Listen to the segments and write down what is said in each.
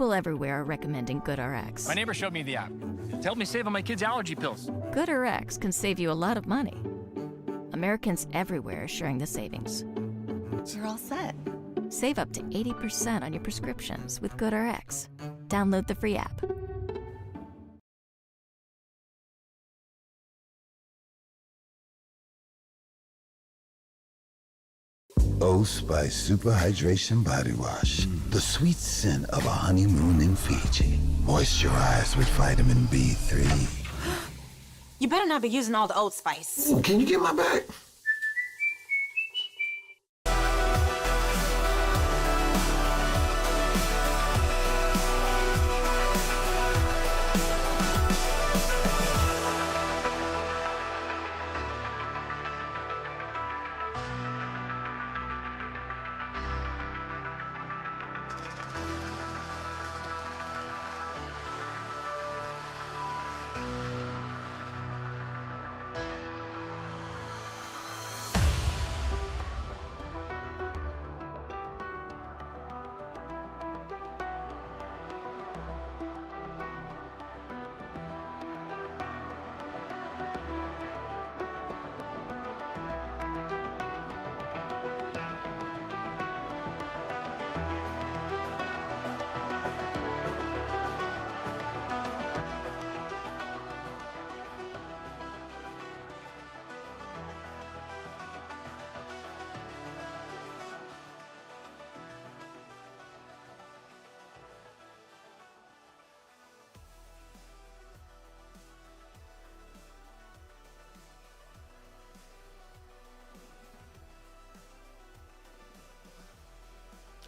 People everywhere are recommending GoodRx. My neighbor showed me the app. It helped me save on my kids' allergy pills. GoodRx can save you a lot of money. Americans everywhere are sharing the savings. You're all set. Save up to 80% on your prescriptions with GoodRx. Download the free app. Oh Spice Super Hydration Body Wash. The sweet scent of a honeymoon in Fiji. Moisturized with vitamin B3. You better not be using all the Old Spice. Can you get my bag?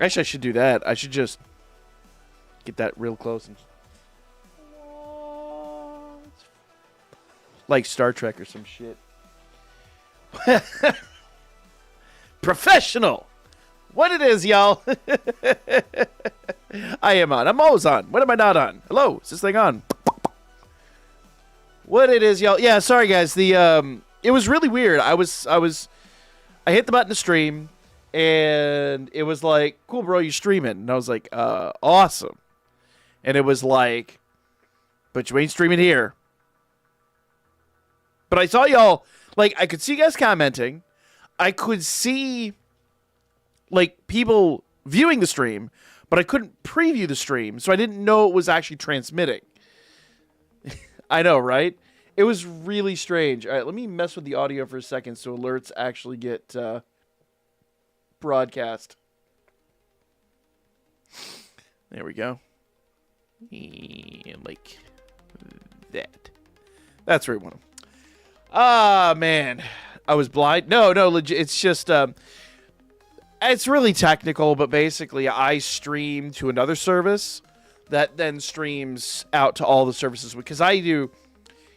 Actually, I should do that. I should just get that real close and like Star Trek or some shit. Professional. What it is, y'all? I am on. I'm always on. When am I not on? Hello, is this thing on? What it is, y'all? Yeah, sorry guys. The it was really weird. I hit the button to stream. And it was like, cool, bro, you streaming. And I was like, awesome. And it was like, but you ain't streaming here. But I saw y'all, like, I could see you guys commenting. I could see, like, people viewing the stream, but I couldn't preview the stream, so I didn't know it was actually transmitting. I know, right? It was really strange. All right, let me mess with the audio for a second so alerts actually get... broadcast. There we go. And like that. That's where we want them. Ah, man. I was blind. No, legit. It's just, it's really technical, but basically I stream to another service that then streams out to all the services. Because I do,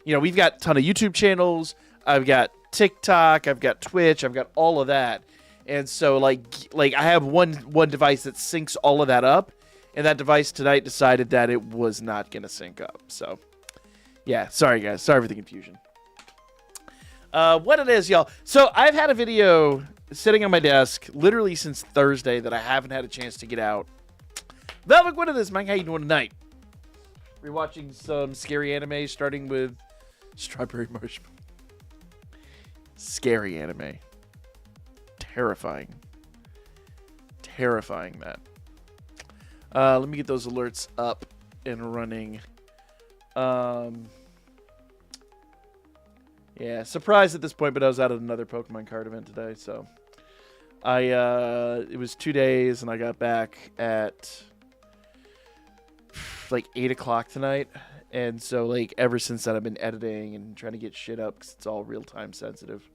we've got a ton of YouTube channels. I've got TikTok. I've got Twitch. I've got all of that. And so, like I have one device that syncs all of that up, and that device tonight decided that it was not going to sync up. So, yeah, sorry, guys. Sorry for the confusion. What it is, y'all. So, I've had a video sitting on my desk literally since Thursday that I haven't had a chance to get out. Velvet, what it is, Mike? How you doing tonight? We're watching some scary anime, starting with Strawberry Marshmallow. Scary anime. Terrifying, Matt. Let me get those alerts up and running. Yeah, surprised at this point, but I was out at another Pokemon card event today, so it was 2 days, and I got back at like 8 o'clock tonight, and so like ever since then I've been editing and trying to get shit up because it's all real-time sensitive.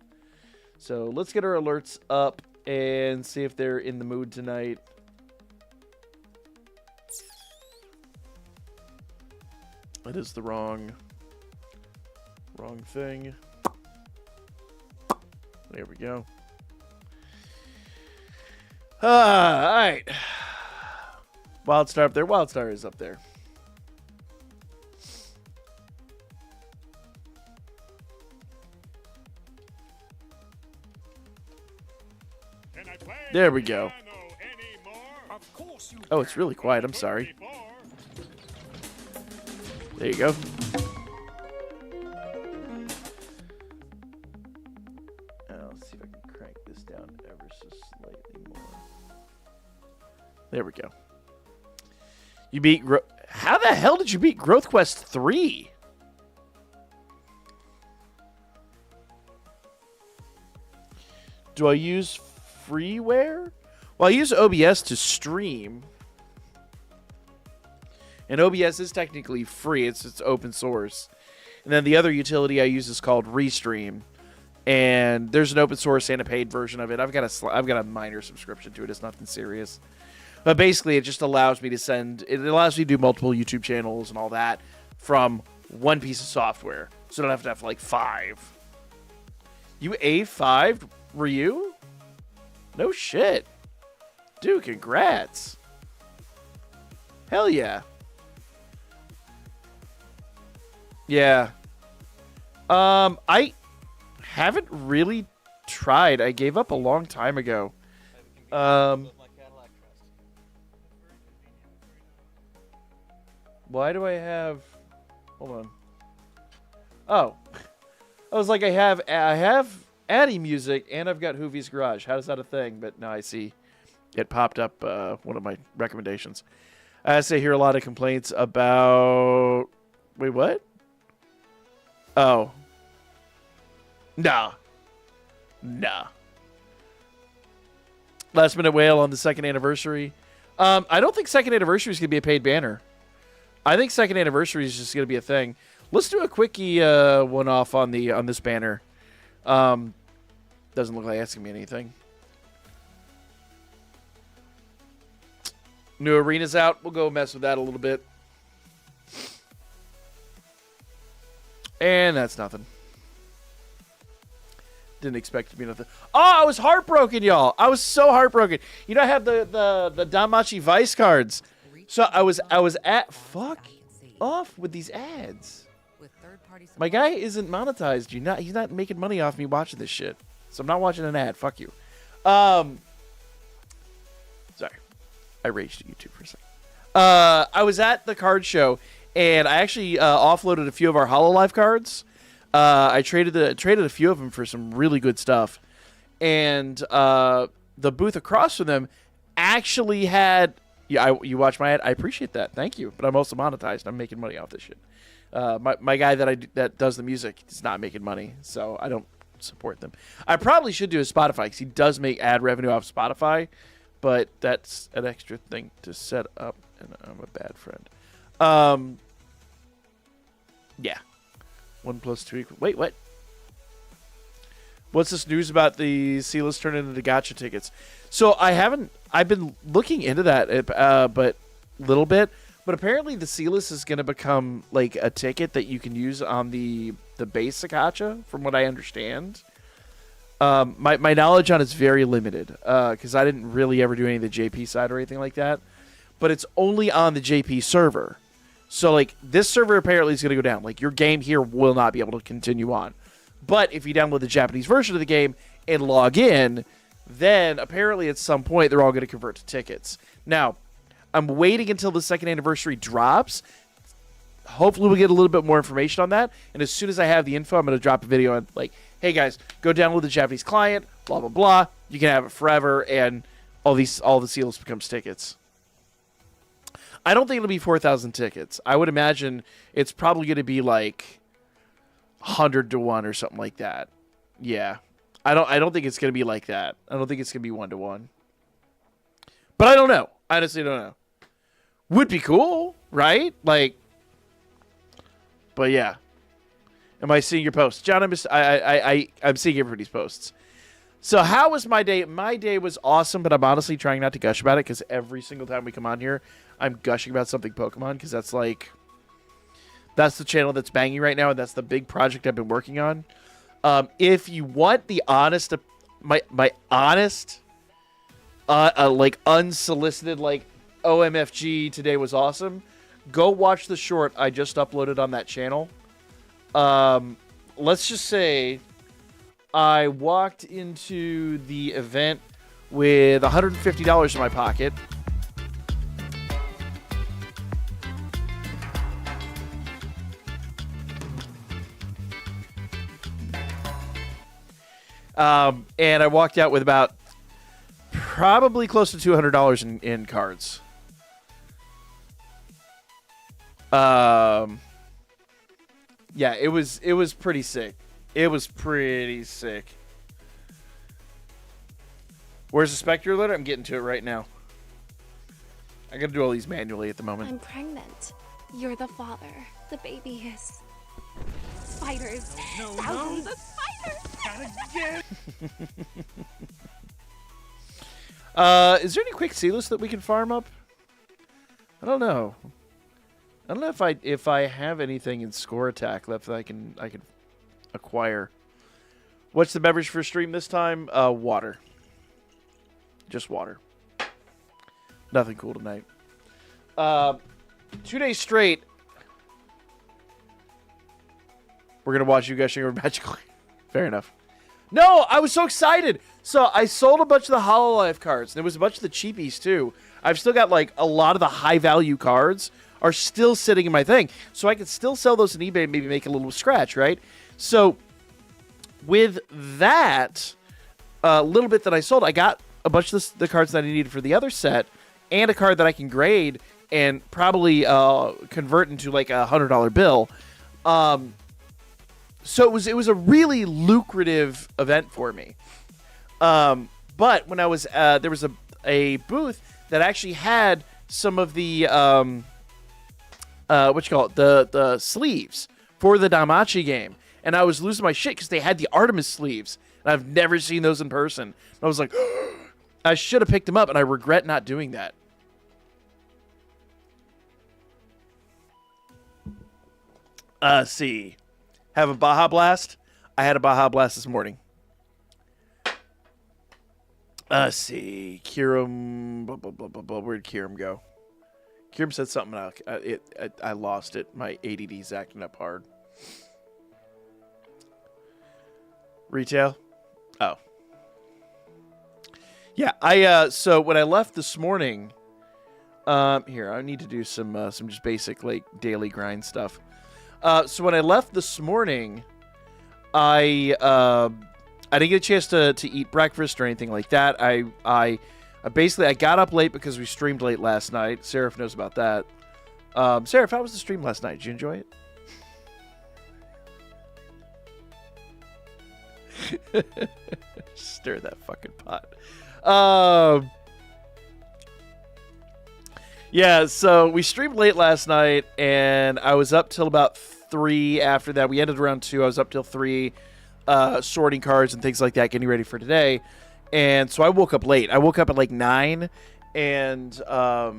So let's get our alerts up and see if they're in the mood tonight. That is the wrong thing. There we go. All right. Wildstar up there. Wildstar is up there. There we go. Oh, it's really quiet. I'm sorry. There you go. Let's see if I can crank this down ever so slightly more. There we go. You beat... How the hell did you beat Growth Quest 3? Do I use freeware? Well, I use OBS to stream. And OBS is technically free. It's open source. And then the other utility I use is called Restream. And there's an open source and a paid version of it. I've got a minor subscription to it. It's nothing serious. But basically, it just allows me to it allows me to do multiple YouTube channels and all that from one piece of software. So I don't have to have like 5. You A5'd, were you? No shit. Dude, congrats. Hell yeah. Yeah. I haven't really tried. I gave up a long time ago. Why do I have... Hold on. Oh. I was like, I have Addy Music, and I've got Hoovie's Garage. How is that a thing? But now I see it popped up one of my recommendations. I say hear a lot of complaints about... Wait, what? Oh. Nah. Last Minute Whale on the 2nd anniversary. I don't think 2nd anniversary is going to be a paid banner. I think 2nd anniversary is just going to be a thing. Let's do a quickie one-off on this banner. Doesn't look like asking me anything. New arena's out. We'll go mess with that a little bit. And that's nothing. Didn't expect it to be nothing. Oh, I was heartbroken, y'all. I was so heartbroken. You know, I have the Danmachi Vice cards. So I was at... Fuck off with these ads. My guy isn't monetized. He's not making money off me watching this shit. So I'm not watching an ad. Fuck you. Sorry. I raged at YouTube for a second. I was at the card show, and I actually offloaded a few of our HoloLive cards. I traded a few of them for some really good stuff. And the booth across from them actually had... you watch my ad? I appreciate that. Thank you. But I'm also monetized. I'm making money off this shit. My guy that does the music is not making money, so I don't support them. I probably should do a Spotify because he does make ad revenue off Spotify, but that's an extra thing to set up, and I'm a bad friend. Yeah. 1 + 2 = Wait, what? What's this news about the C-list turning into gacha tickets? So I've been looking into that, but little bit. But apparently the C-list is going to become like a ticket that you can use on the basic gacha, from what I understand. My knowledge on it's very limited because I didn't really ever do any of the JP side or anything like that. But it's only on the JP server. So like this server apparently is going to go down. Like your game here will not be able to continue on. But if you download the Japanese version of the game and log in, then apparently at some point they're all going to convert to tickets. Now, I'm waiting until the 2nd anniversary drops. Hopefully we'll get a little bit more information on that. And as soon as I have the info, I'm going to drop a video on like, hey guys, go download the Japanese client, blah, blah, blah. You can have it forever, and all the C-list becomes tickets. I don't think it'll be 4,000 tickets. I would imagine it's probably going to be like 100 to 1 or something like that. Yeah. I don't think it's going to be like that. I don't think it's going to be 1 to 1. But I don't know. I honestly don't know. Would be cool, right? Like, but yeah. Am I seeing your posts? John, I'm seeing everybody's posts. So how was my day? My day was awesome, but I'm honestly trying not to gush about it because every single time we come on here, I'm gushing about something Pokemon because that's the channel that's banging right now, and that's the big project I've been working on. If you want the honest, my honest, like unsolicited, like OMFG today was awesome, go watch the short I just uploaded on that channel. Let's just say I walked into the event with $150 in my pocket. And I walked out with about probably close to $200 in cards. Yeah, it was pretty sick. It was pretty sick. Where's the Spectre alert? I'm getting to it right now. I gotta do all these manually at the moment. I'm pregnant. You're the father. The baby is spiders. Thousands of spiders. Is there any quick sealers that we can farm up? I don't know. I don't know if I have anything in score attack left that I can acquire. What's the beverage for stream this time? Water. Just water. Nothing cool tonight. 2 days straight. We're gonna watch you guys sing over Magical. Fair enough. No, I was so excited. So I sold a bunch of the Hololive cards. There was a bunch of the cheapies too. I've still got like a lot of the high value cards are still sitting in my thing. So I can still sell those on eBay and maybe make a little scratch, right? So with that little bit that I sold, I got a bunch of the cards that I needed for the other set and a card that I can grade and probably convert into like $100 bill. So it was a really lucrative event for me. But when I was there was a booth that actually had some of the the sleeves for the Danmachi game, and I was losing my shit because they had the Artemis sleeves, and I've never seen those in person. And I was like, I should have picked them up, and I regret not doing that. See. Have a Baja Blast? I had a Baja Blast this morning. See. Kiram. Where'd Kiram go? Kiram said something. I lost it. My ADD's acting up hard. Retail? Oh. Yeah, so when I left this morning, here, I need to do some just basic, like, daily grind stuff. So when I left this morning, I didn't get a chance to eat breakfast or anything like that. I got up late because we streamed late last night. Seraph knows about that. Seraph, how was the stream last night? Did you enjoy it? Stir that fucking pot. Yeah, so we streamed late last night, and I was up till about 3 after that. We ended around 2. I was up till 3, sorting cards and things like that, getting ready for today. And so I woke up late. I woke up at like 9, and I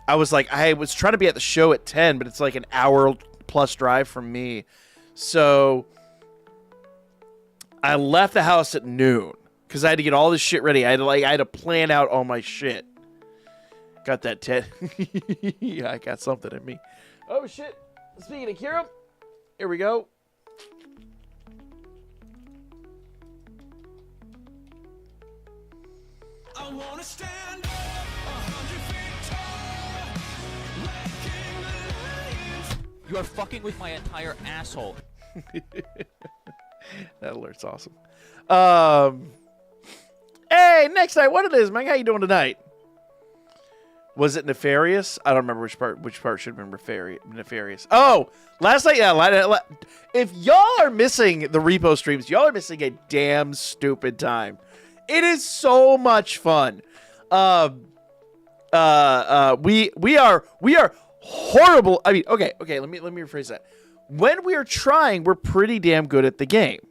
was trying to be at the show at 10, but it's like an hour-plus drive from me. So I left the house at noon because I had to get all this shit ready. I had to plan out all my shit. Got that, Ted. Yeah, I got something in me. Oh, shit. Speaking of Kira, here we go. I wanna stand up 100 feet tall, like King the Lion. You are fucking with my entire asshole. That alert's awesome. Hey, next night, what it is, man? How you doing tonight? Was it nefarious? I don't remember which part should have been nefarious. Oh, last night, yeah. If y'all are missing the repo streams, y'all are missing a damn stupid time. It is so much fun. We are horrible. I mean, okay. Let me rephrase that. When we are trying, we're pretty damn good at the game.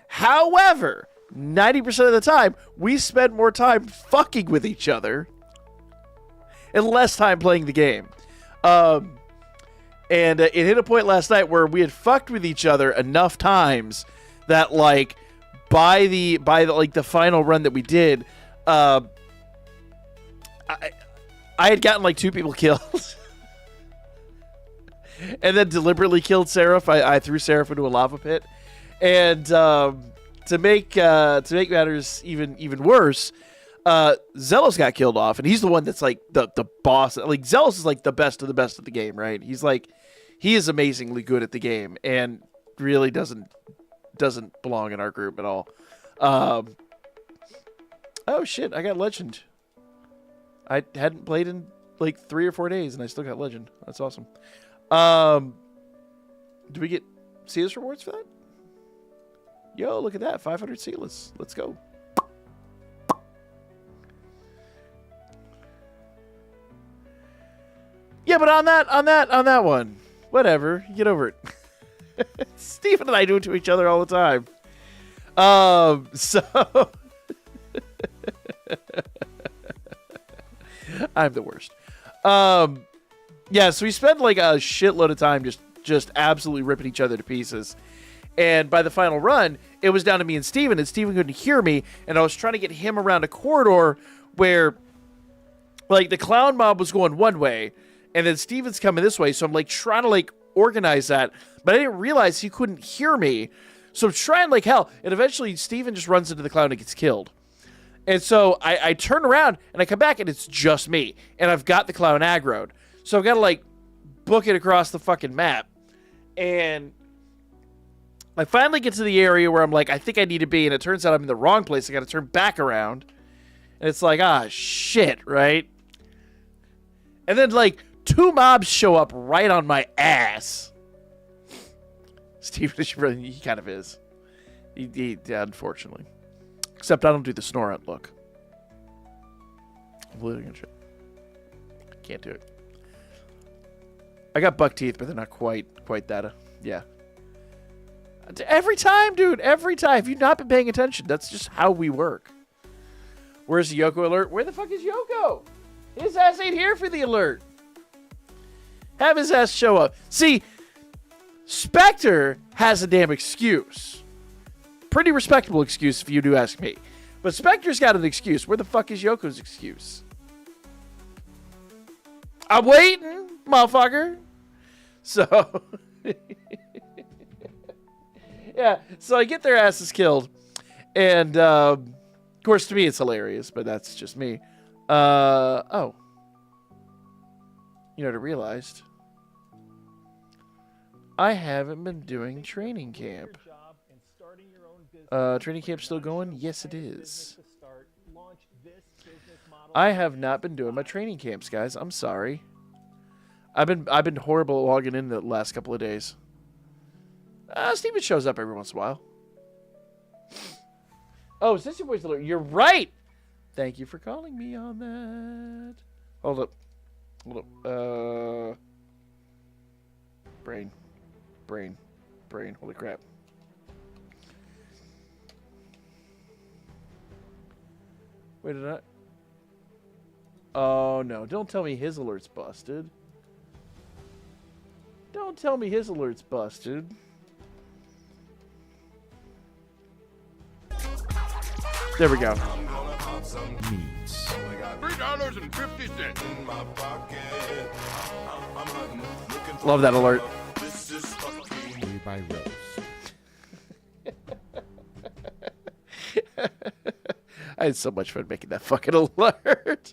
However, 90% of the time, we spend more time fucking with each other and less time playing the game. And it hit a point last night where we had fucked with each other enough times that, like, by the final run that we did, I had gotten like 2 people killed, and then deliberately killed Seraph. I threw Seraph into a lava pit, and to make matters even worse, Zelos got killed off, and he's the one that's like the boss. Like, Zelos is like the best of the game, right? He is amazingly good at the game, and really doesn't doesn't belong in our group at all. Oh shit, I got Legend. I hadn't played in like 3 or 4 days, and I still got Legend. That's awesome. Do we get Sealess rewards for that? Yo, look at that, 500 Sealess. Let's go. Yeah, but on that one, whatever. Get over it. Steven and I do it to each other all the time. So I'm the worst. Yeah, so we spent like a shitload of time just absolutely ripping each other to pieces. And by the final run, it was down to me and Steven couldn't hear me, and I was trying to get him around a corridor where like the clown mob was going one way, and then Steven's coming this way, so I'm like trying to like organize that, but I didn't realize he couldn't hear me. So I'm trying like hell, and eventually Steven just runs into the clown and gets killed. And so I turn around and I come back and it's just me, and I've got the clown aggroed. So I've got to like book it across the fucking map. And I finally get to the area where I'm like, I think I need to be, and it turns out I'm in the wrong place. I got to turn back around. And it's like, ah, shit, right? And then like 2 mobs show up right on my ass. Steven, he kind of is. He unfortunately. Except I don't do the snore out look. I'm losing shit. Can't do it. I got buck teeth, but they're not quite that. Yeah. Every time, dude. Every time. If you've not been paying attention, that's just how we work. Where's the Yoko alert? Where the fuck is Yoko? His ass ain't here for the alert. Have his ass show up. See, Spectre has a damn excuse. Pretty respectable excuse if you do ask me. But Spectre's got an excuse. Where the fuck is Yoko's excuse? I'm waiting, motherfucker. So, yeah. So I get their asses killed. And, of course, to me it's hilarious, but that's just me. Oh. You know what I realized? I haven't been doing training camp. Training camp still going? Yes, it is. I have not been doing my training camps, guys. I'm sorry. I've been horrible logging in the last couple of days. Steven shows up every once in a while. Oh, is this your voice alert? You're right. Thank you for calling me on that. Hold up. Brain. Holy crap. Wait, did I? Oh, no. Don't tell me his alert's busted. Don't tell me his alert's busted. There we go. $3.50. Love that alert. By Rose. I had so much fun making that fucking alert.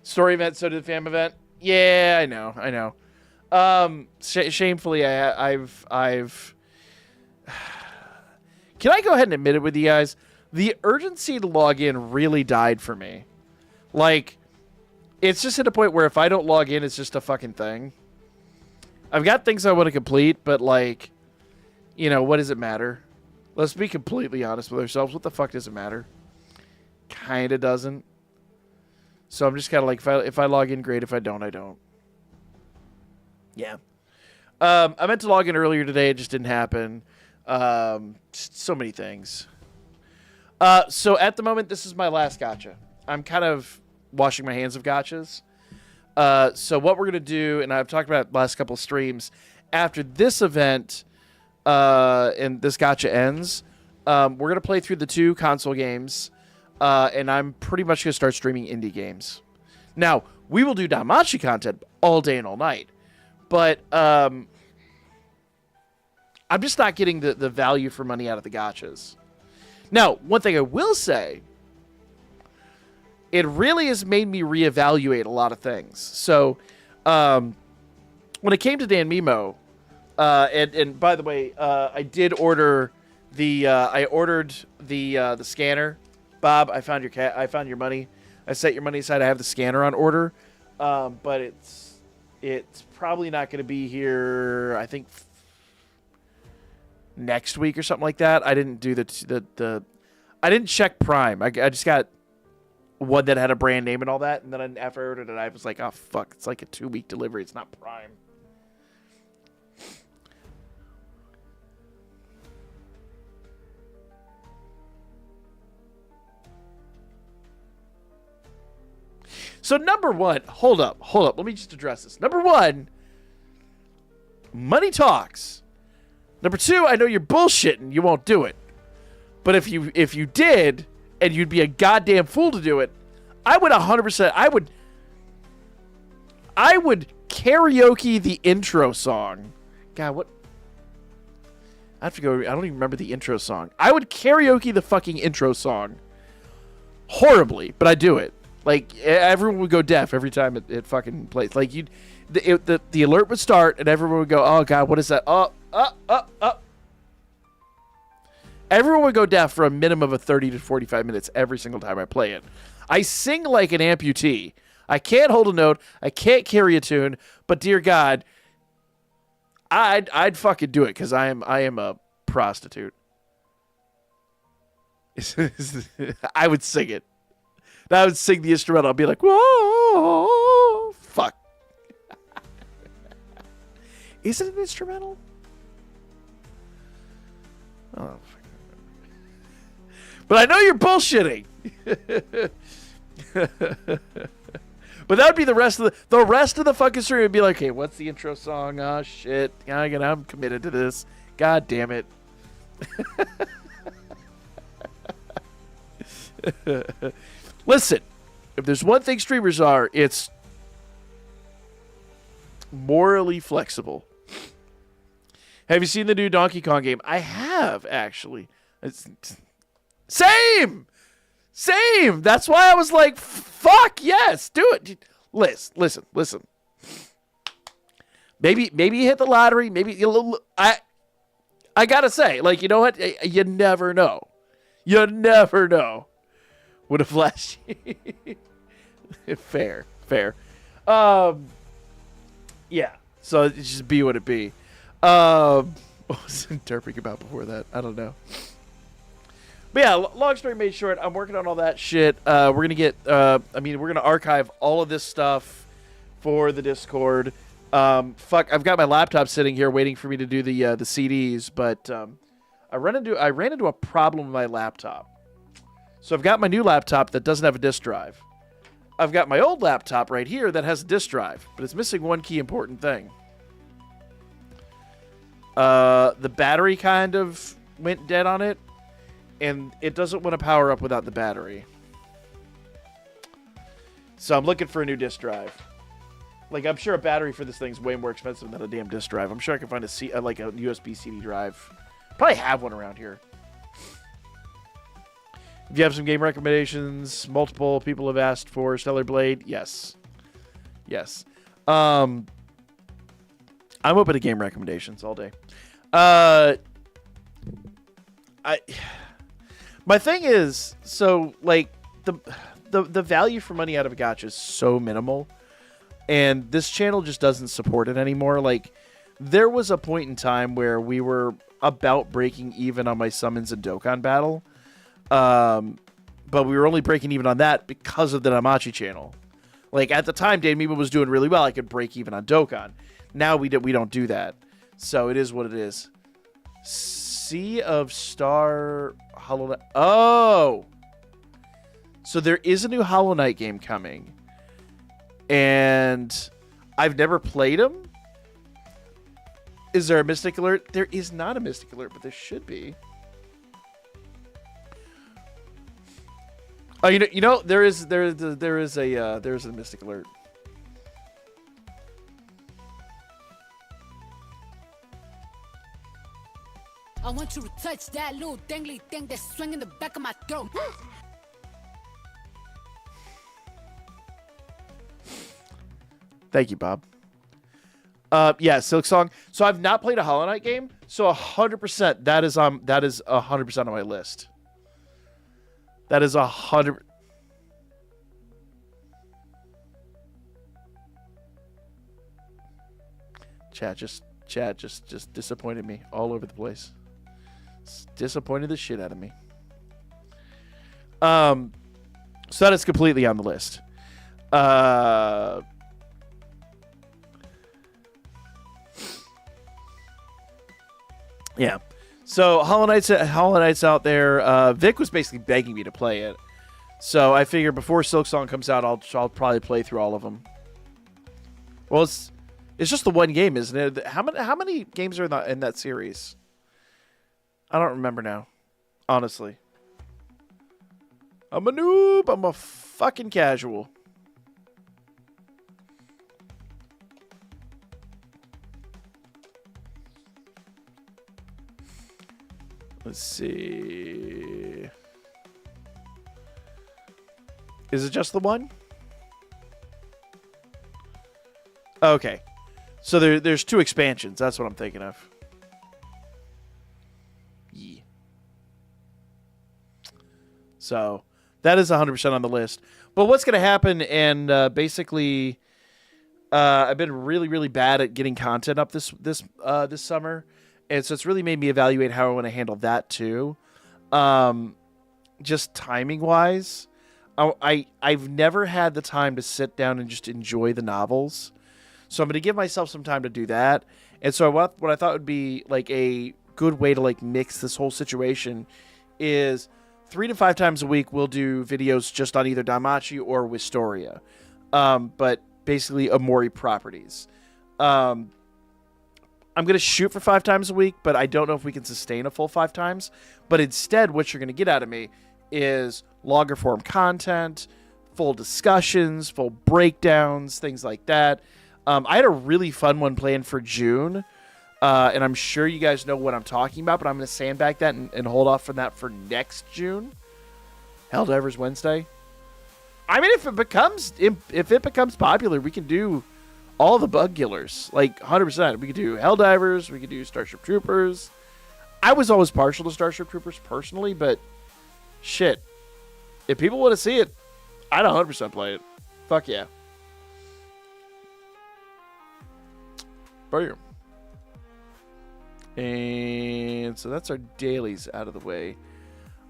Story event, so did the fam event. Yeah, I know. Shamefully, I've. Can I go ahead and admit it with you guys? The urgency to log in really died for me. Like, it's just at a point where if I don't log in, it's just a fucking thing. I've got things I want to complete, but like, you know, what does it matter? Let's be completely honest with ourselves. What the fuck does it matter? Kinda doesn't. So I'm just kind of like, if I log in, great. If I don't, I don't. Yeah. I meant to log in earlier today. It just didn't happen. So many things. So at the moment, this is my last gacha. I'm kind of washing my hands of gachas. So what we're going to do, and I've talked about it last couple of streams, after this event and this gacha ends, we're going to play through the 2 console games, and I'm pretty much going to start streaming indie games. Now, we will do danmachi content all day and all night, but I'm just not getting the value for money out of the gachas. Now, one thing I will say, it really has made me reevaluate a lot of things. So, when it came to Danmemo, And by the way, I did order I ordered the scanner. Bob, I found your money. I set your money aside. I have the scanner on order. But it's probably not going to be here, I think, next week or something like that. I didn't do I didn't check Prime. I just got one that had a brand name and all that, and then after I ordered it, I was like, oh fuck, it's like a 2-week delivery. It's not Prime. So number one, hold up. Let me just address this. Number one, money talks. Number two, I know you're bullshitting. You won't do it. But if you did, and you'd be a goddamn fool to do it, I would 100%. I would karaoke the intro song. God, what? I have to go. I don't even remember the intro song. I would karaoke the fucking intro song. Horribly, but I do it. Like, everyone would go deaf every time it fucking plays. Like, the alert would start, and everyone would go, oh, God, what is that? Oh. Everyone would go deaf for a minimum of 30 to 45 minutes every single time I play it. I sing like an amputee. I can't hold a note. I can't carry a tune. But, dear God, I'd fucking do it because I am a prostitute. I would sing it. I would sing the instrumental. I'd be like, whoa, fuck. Is it an instrumental? Oh, but I know you're bullshitting. But that would be the rest of the fucking stream would be like, hey, what's the intro song? Oh shit. I'm committed to this. God damn it. Listen, if there's one thing streamers are, it's morally flexible. Have you seen the new Donkey Kong game? I have, actually. Same! That's why I was like, fuck, yes, do it. Listen. Maybe you hit the lottery. Maybe I gotta say, like, you know what? You never know. You never know. Would have flashed. Fair. Yeah. So it just be what it be. What was I interpreting about before that? I don't know. But yeah, long story made short, I'm working on all that shit. We're gonna get. We're gonna archive all of this stuff for the Discord. Fuck, I've got my laptop sitting here waiting for me to do the CDs, but I ran into a problem with my laptop. So I've got my new laptop that doesn't have a disk drive. I've got my old laptop right here that has a disk drive, but it's missing one key important thing. The battery kind of went dead on it, and it doesn't want to power up without the battery. So I'm looking for a new disk drive. Like, I'm sure a battery for this thing's way more expensive than a damn disk drive. I'm sure I can find a USB CD drive. Probably have one around here. If you have some game recommendations, multiple people have asked for Stellar Blade. Yes. I'm open to game recommendations all day. My thing is, so, like, the value for money out of a gacha is so minimal, and this channel just doesn't support it anymore. Like, there was a point in time where we were about breaking even on my summons and Dokkan battle. But we were only breaking even on that because of the Danmachi channel. Like, at the time, Danmemo was doing really well. I could break even on Dokkan. Now we don't do that. So it is what it is. Sea of Star Hollow Knight. Oh! So there is a new Hollow Knight game coming. And I've never played them. Is there a Mystic Alert? There is not a Mystic Alert, but there should be. Oh, you know, there is a Mystic Alert. I want you to touch that little dangly thing that's swinging the back of my throat. Thank you, Bob. Yeah, Silk Song. So I've not played a Hollow Knight game, so 100% that is 100% on my list. That is 100. Chat just disappointed me all over the place. It's disappointed the shit out of me. So that is completely on the list. Yeah. So Hollow Knight's out there. Vic was basically begging me to play it. So I figure before Silk Song comes out, I'll probably play through all of them. Well, it's just the one game, isn't it? How many games are in that series? I don't remember now, honestly. I'm a noob. I'm a fucking casual. Let's see. Is it just the one? Okay. So there's 2 expansions. That's what I'm thinking of. Yeah. So that is 100% on the list. But what's going to happen, and basically, I've been really, really bad at getting content up this summer. And so it's really made me evaluate how I want to handle that too. Just timing wise, I've never had the time to sit down and just enjoy the novels. So I'm going to give myself some time to do that. And so what I thought would be like a good way to like mix this whole situation is 3 to 5 times a week we'll do videos just on either Danmachi or Wistoria. But basically Amori properties. I'm going to shoot for 5 times a week, but I don't know if we can sustain a full 5 times. But instead, what you're going to get out of me is longer form content, full discussions, full breakdowns, things like that. I had a really fun one planned for June, and I'm sure you guys know what I'm talking about, but I'm going to sandbag that and hold off from that for next June. Helldivers Wednesday. I mean, if it becomes popular, we can do all the bug killers, like 100%. We could do Helldivers. We could do Starship Troopers. I was always partial to Starship Troopers personally, but shit, if people want to see it, I'd 100% play it. Fuck yeah. Boom. And so that's our dailies out of the way.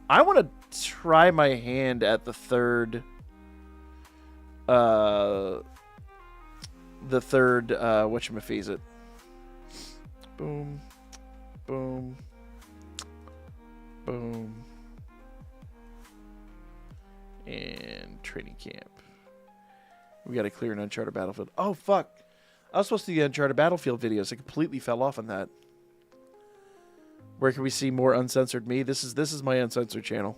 I want to try my hand at the third whatchamafees. Boom, boom, boom, and training camp. We got to clear an Uncharted Battlefield. Oh fuck! I was supposed to do the Uncharted Battlefield videos. I completely fell off on that. Where can we see more uncensored me? This is my uncensored channel.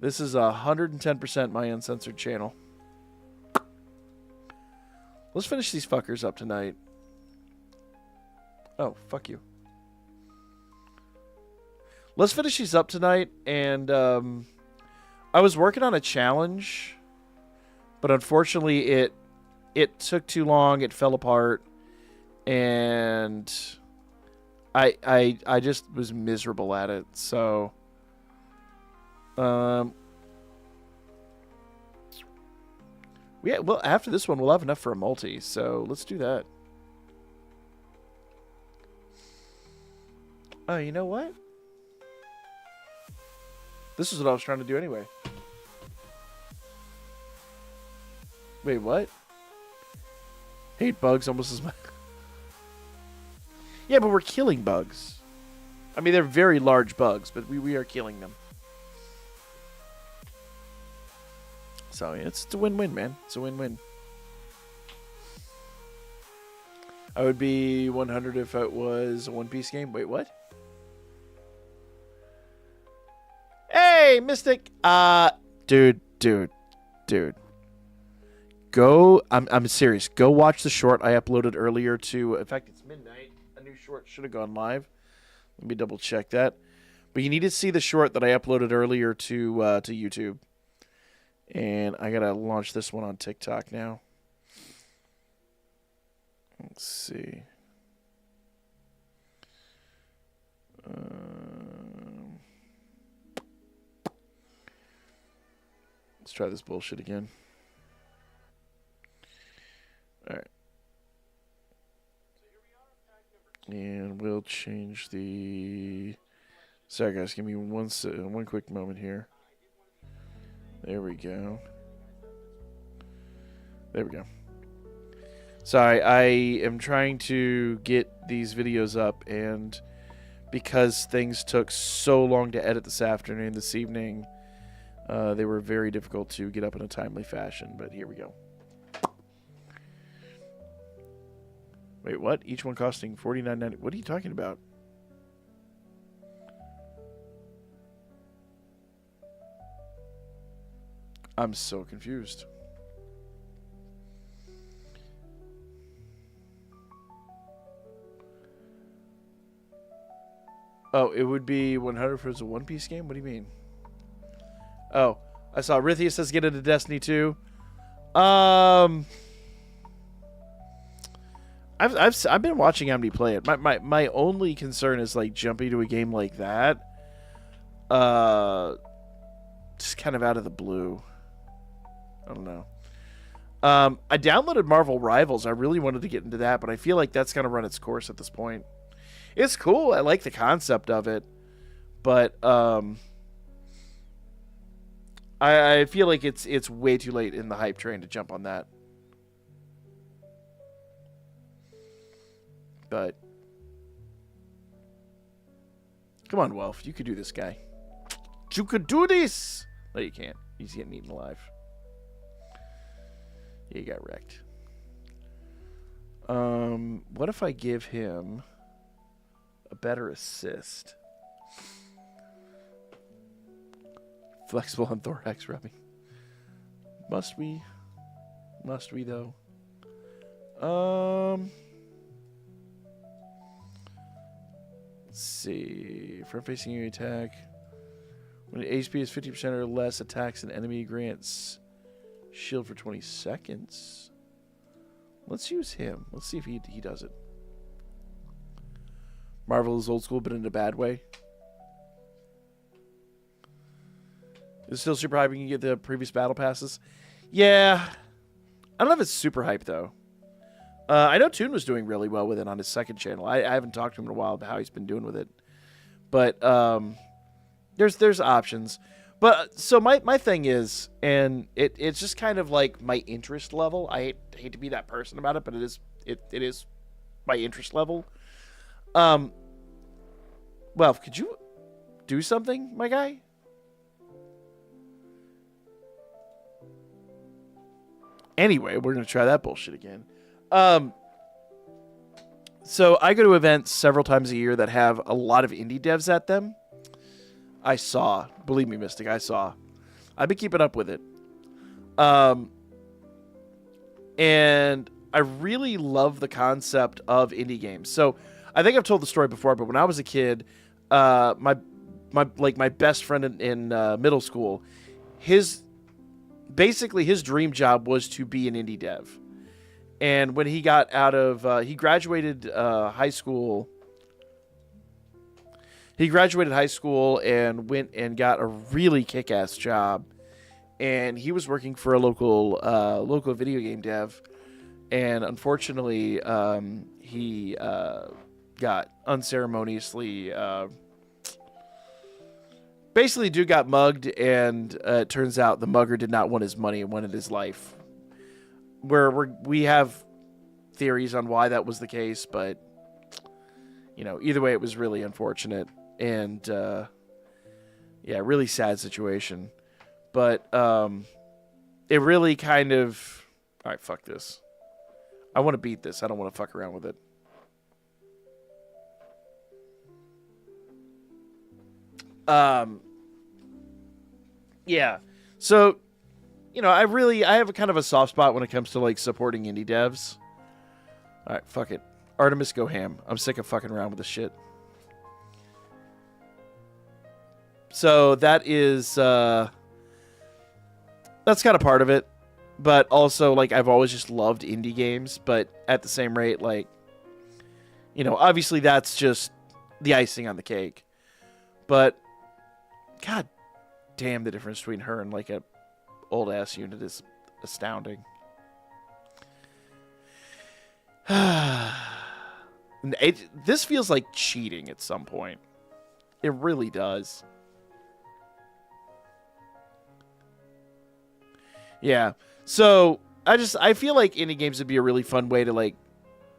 This is 110% my uncensored channel. Let's finish these fuckers up tonight. Oh, fuck you. Let's finish these up tonight, and I was working on a challenge, but unfortunately it took too long, it fell apart, and I just was miserable at it. So well, after this one we'll have enough for a multi, so let's do that. Oh, you know what? This is what I was trying to do anyway. Wait, what? Hate bugs almost as much. Yeah, but we're killing bugs. I mean, they're very large bugs, but we are killing them. So it's a win-win, man. It's a win-win. I would be 100 if it was a One Piece game. Wait, what? Hey, Mystic. Dude. Go. I'm serious. Go watch the short I uploaded earlier to. In fact, it's midnight. A new short should have gone live. Let me double check that. But you need to see the short that I uploaded earlier to YouTube. And I gotta launch this one on TikTok now. Let's see. Let's try this bullshit again. All right. And we'll change the... Sorry, guys. Give me one quick moment here. There we go. There we go. Sorry, I am trying to get these videos up, and because things took so long to edit this evening, they were very difficult to get up in a timely fashion, but here we go. Wait, what? Each one costing $49.90. What are you talking about? I'm so confused. Oh, it would be 100 for a One Piece game? What do you mean? Oh, I saw Rithia says get into Destiny 2. I've been watching Omni play it. My only concern is like jumping to a game like that. Just kind of out of the blue. I don't know. I downloaded Marvel Rivals. I really wanted to get into that, but I feel like that's gonna run its course at this point. It's cool. I like the concept of it, but I feel like it's way too late in the hype train to jump on that. But come on, Welf, you could do this, guy. You could do this. No, you can't. He's getting eaten alive. Yeah, you got wrecked. What if I give him a better assist? Flexible on thorax rubbing. Must we? Must we though? Let's see. Front facing enemy attack. When the HP is 50% or less, attacks an enemy grants shield for 20 seconds. Let's use him. Let's see if he does it. Marvel is old school, but in a bad way. It's still super hype. You can get the previous battle passes. Yeah. I don't know if it's super hype, though. I know Toon was doing really well with it on his second channel. I haven't talked to him in a while about how he's been doing with it. But there's options. But so my thing is, and it's just kind of like my interest level. I hate to be that person about it, but it is my interest level. Well, could you do something, my guy? Anyway, we're gonna try that bullshit again. So I go to events several times a year that have a lot of indie devs at them. I saw, believe me, Mystic, I saw. I've been keeping up with it. And I really love the concept of indie games. So I think I've told the story before, but when I was a kid, my best friend in middle school, his dream job was to be an indie dev. And when he got out of, he graduated high school. He graduated high school and went and got a really kick-ass job. And he was working for a local video game dev. And unfortunately, he got unceremoniously... basically, dude got mugged, and it turns out the mugger did not want his money and wanted his life. We have theories on why that was the case, but either way, it was really unfortunate and really sad situation. But it really kind of all right. Fuck this. I want to beat this. I don't want to fuck around with it. Yeah. So. I have a kind of a soft spot when it comes to like supporting indie devs. All right, fuck it. Artemis, go ham. I'm sick of fucking around with this shit. So that is that's kind of part of it. but also, like, I've always just loved indie games, but at the same rate, like, you know, obviously that's just the icing on the cake. But, god damn, the difference between her and, like, a old-ass unit is astounding. This feels like cheating at some point. It really does. Yeah. So I feel like indie games would be a really fun way to, like,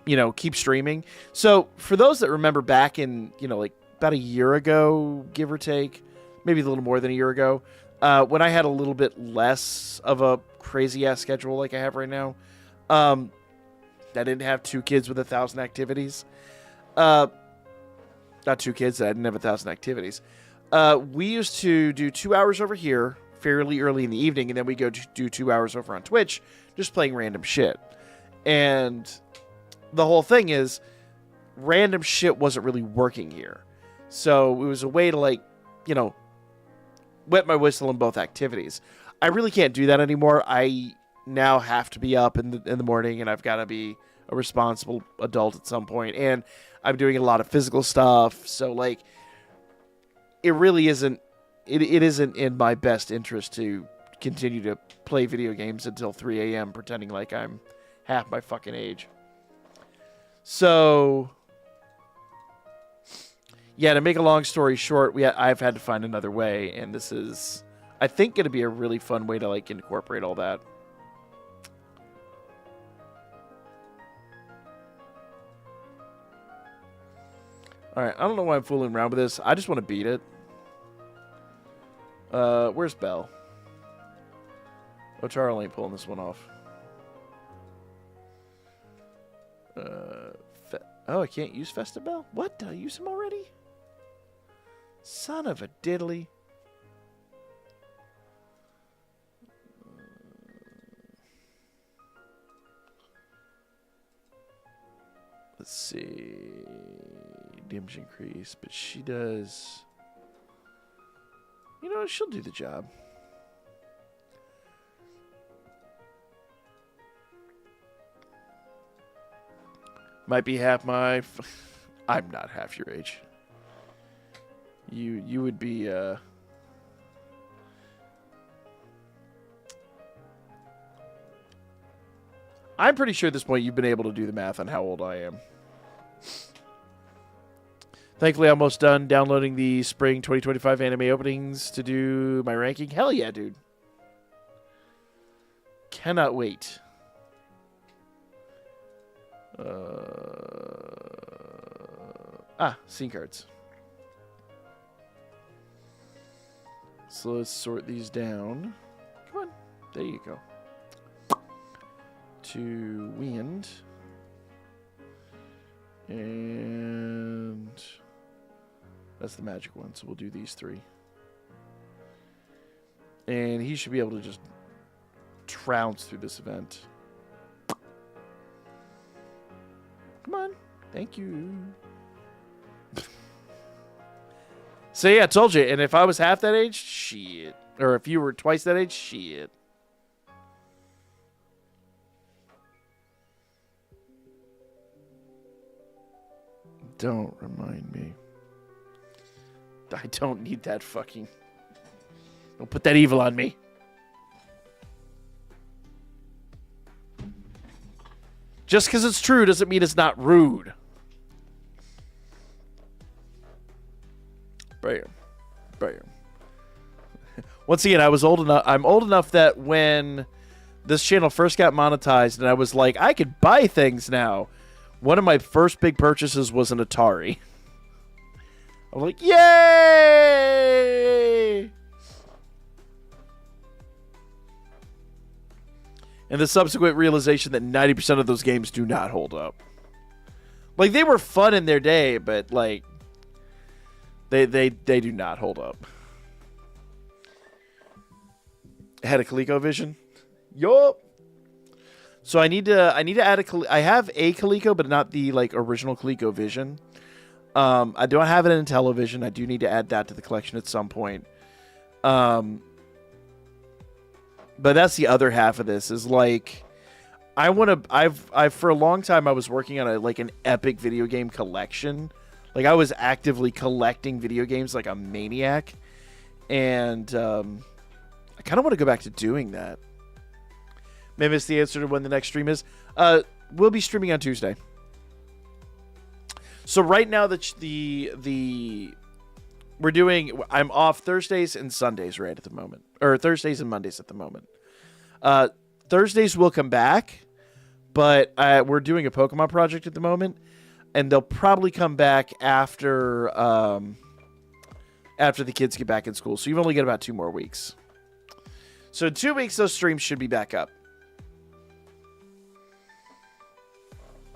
you know, keep streaming. So for those that remember back in, you know, like about a year ago, give or take, maybe a little more than a year ago, when I had a little bit less of a crazy ass schedule like I have right now, I didn't have 2 kids with 1,000 activities. Not 2 kids, I didn't have 1,000 activities. We used to do 2 hours over here fairly early in the evening, and then we go to do 2 hours over on Twitch just playing random shit. And the whole thing is random shit wasn't really working here. So it was a way to, like, you know, wet my whistle in both activities. I really can't do that anymore. I now have to be up in the morning, and I've got to be a responsible adult at some point. And I'm doing a lot of physical stuff. So, like, it really isn't, it isn't in my best interest to continue to play video games until 3 a.m. pretending like I'm half my fucking age. So, yeah, to make a long story short, I've had to find another way, and this is, I think, going to be a really fun way to, like, incorporate all that. Alright, I don't know why I'm fooling around with this. I just want to beat it. Where's Belle? Oh, Charlie ain't pulling this one off. Oh, I can't use Festabel? What? Did I use him already? Son of a diddly. Let's see. Damage increase, but she does... You know, she'll do the job. Might be half my... I'm not half your age. You would be... I'm pretty sure at this point you've been able to do the math on how old I am. Thankfully, I'm almost done downloading the spring 2025 anime openings to do my ranking. Hell yeah, dude. Cannot wait. Scene cards. So let's sort these down. Come on. There you go. To wind. And that's the magic one, so we'll do these 3. And he should be able to just trounce through this event. Come on. Thank you. So yeah, I told you. And if I was half that age, shit. Or if you were twice that age, shit. Don't remind me. I don't need that fucking... Don't put that evil on me. Just because it's true doesn't mean it's not rude. Bam. Bam. Once again, I'm old enough that when this channel first got monetized and I was like, I could buy things now. One of my first big purchases was an Atari. I'm like, yay! And the subsequent realization that 90% of those games do not hold up. Like, they were fun in their day, but, like, they do not hold up. I had a ColecoVision. Yup. So I need to add I have a Coleco, but not the, like, original ColecoVision. I don't have it in television. I do need to add that to the collection at some point. But that's the other half of this is like, I want to. I've for a long time I was working on an epic video game collection. Like I was actively collecting video games like a maniac, and I kind of want to go back to doing that. Maybe it's the answer to when the next stream is. We'll be streaming on Tuesday. So right now we're doing. I'm off Thursdays and Sundays right at the moment, or Thursdays and Mondays at the moment. Thursdays will come back, but we're doing a Pokemon project at the moment, and they'll probably come back after the kids get back in school. So you've only got about 2 more weeks. So in 2 weeks, those streams should be back up.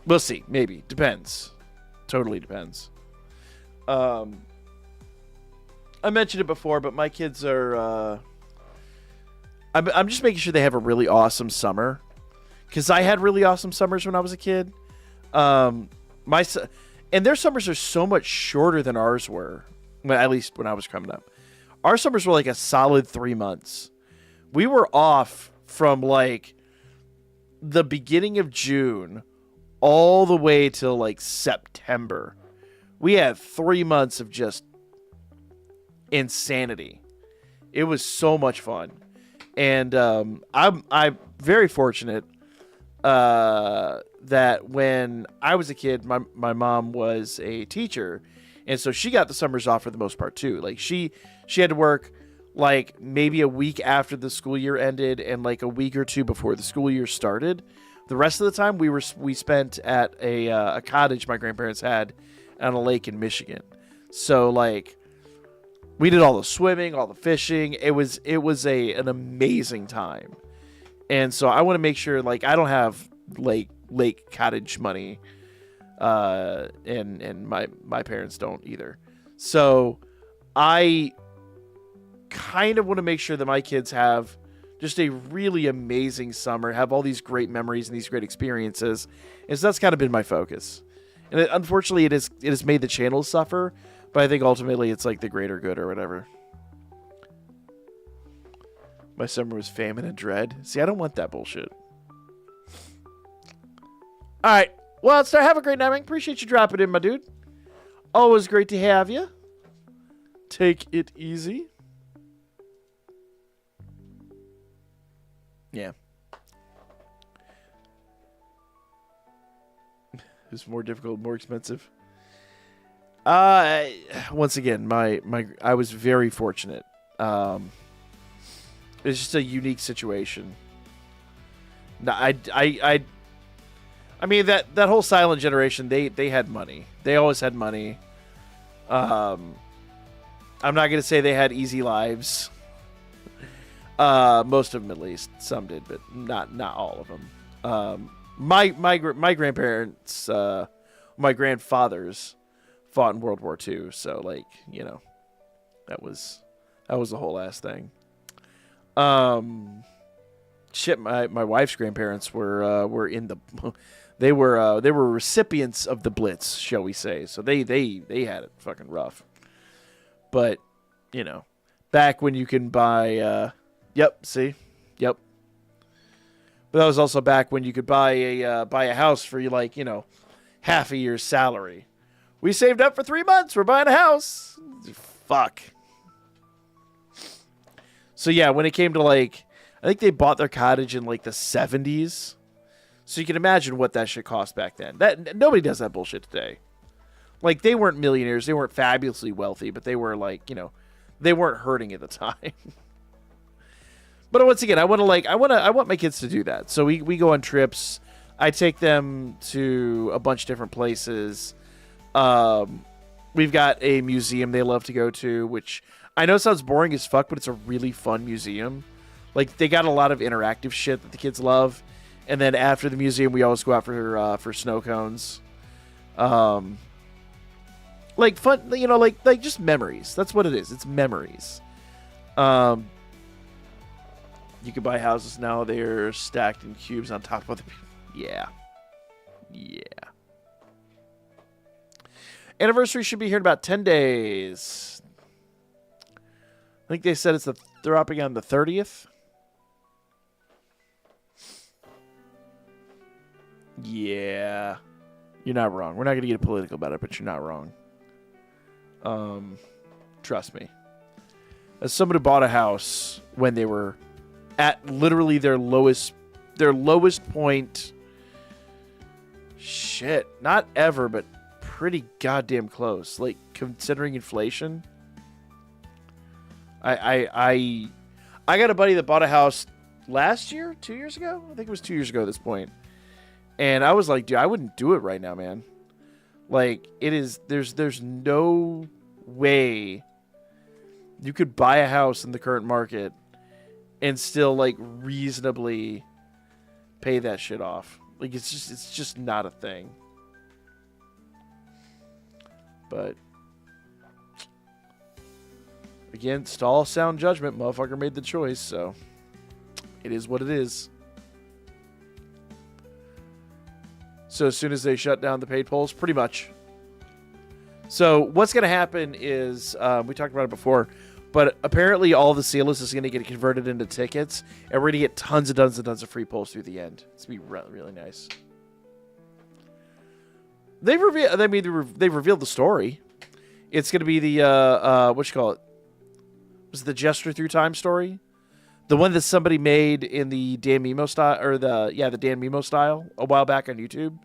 We'll see. Maybe. Depends. Totally depends. I mentioned it before, but my kids are... I'm just making sure they have a really awesome summer. Because I had really awesome summers when I was a kid. And their summers are so much shorter than ours were. Well, at least when I was coming up. Our summers were like a solid 3 months. We were off from like the beginning of June all the way till like September. We had 3 months of just insanity. It was so much fun. And I'm very fortunate that when I was a kid, my mom was a teacher, and so she got the summers off for the most part too. Like she had to work like maybe a week after the school year ended and like a week or 2 before the school year started. The rest of the time we spent at a cottage my grandparents had on a lake in Michigan. So like we did all the swimming, all the fishing. It was an amazing time. And so I want to make sure like I don't have lake cottage money, and my parents don't either. So I kind of want to make sure that my kids have just a really amazing summer, have all these great memories and these great experiences. And so that's kind of been my focus. And unfortunately, it has made the channel suffer, but I think ultimately it's like the greater good or whatever. My summer was famine and dread. See, I don't want that bullshit. All right. Well, Star, have a great night, man. Appreciate you dropping in, my dude. Always great to have you. Take it easy. Yeah. It's more difficult, more expensive. Once again, I was very fortunate. It's just a unique situation. I mean that whole silent generation, they had money. They always had money. I'm not gonna say they had easy lives. Most of them, at least. Some did, but not all of them. My grandparents, my grandfathers fought in World War II, so like, you know, that was the whole ass thing. Shit, my wife's grandparents were in the they were recipients of the Blitz, shall we say. So they had it fucking rough. But, you know, back when you can buy yep. But that was also back when you could buy a house for like, you know, half a year's salary. We saved up for 3 months. We're buying a house. Fuck. So yeah, when it came to like, I think they bought their cottage in like the 70s. So you can imagine what that shit cost back then. That nobody does that bullshit today. Like they weren't millionaires, they weren't fabulously wealthy, but they were like, you know, they weren't hurting at the time. But once again, I want my kids to do that. So we go on trips. I take them to a bunch of different places. We've got a museum they love to go to, which I know sounds boring as fuck, but it's a really fun museum. Like they got a lot of interactive shit that the kids love. And then after the museum, we always go out for snow cones. Like fun, you know, like just memories. That's what it is. It's memories. You can buy houses now. They're stacked in cubes on top of the... Yeah. Anniversary should be here in about 10 days. I think they said they're dropping on the 30th. Yeah. You're not wrong. We're not going to get political about it, but you're not wrong. Trust me. As someone who bought a house when they were at literally their lowest point. Shit, not ever, but pretty goddamn close. Like, considering inflation. I got a buddy that bought a house last year, 2 years ago. I think it was 2 years ago at this point. And I was like, dude, I wouldn't do it right now, man. Like, it is, there's no way you could buy a house in the current market and still, like, reasonably pay that shit off. Like, it's just not a thing. But against all sound judgment, motherfucker made the choice, so it is what it is. So as soon as they shut down the paid polls, pretty much. So what's going to happen is, we talked about it before, but apparently all the seal list is going to get converted into tickets, and we're going to get tons and tons and tons of free polls through the end. It's going to be really, really nice. They've revealed the story. It's going to be the, what you call it? Was it the Gesture Through Time story? The one that somebody made in the Danmemo style, or the Danmemo style a while back on YouTube.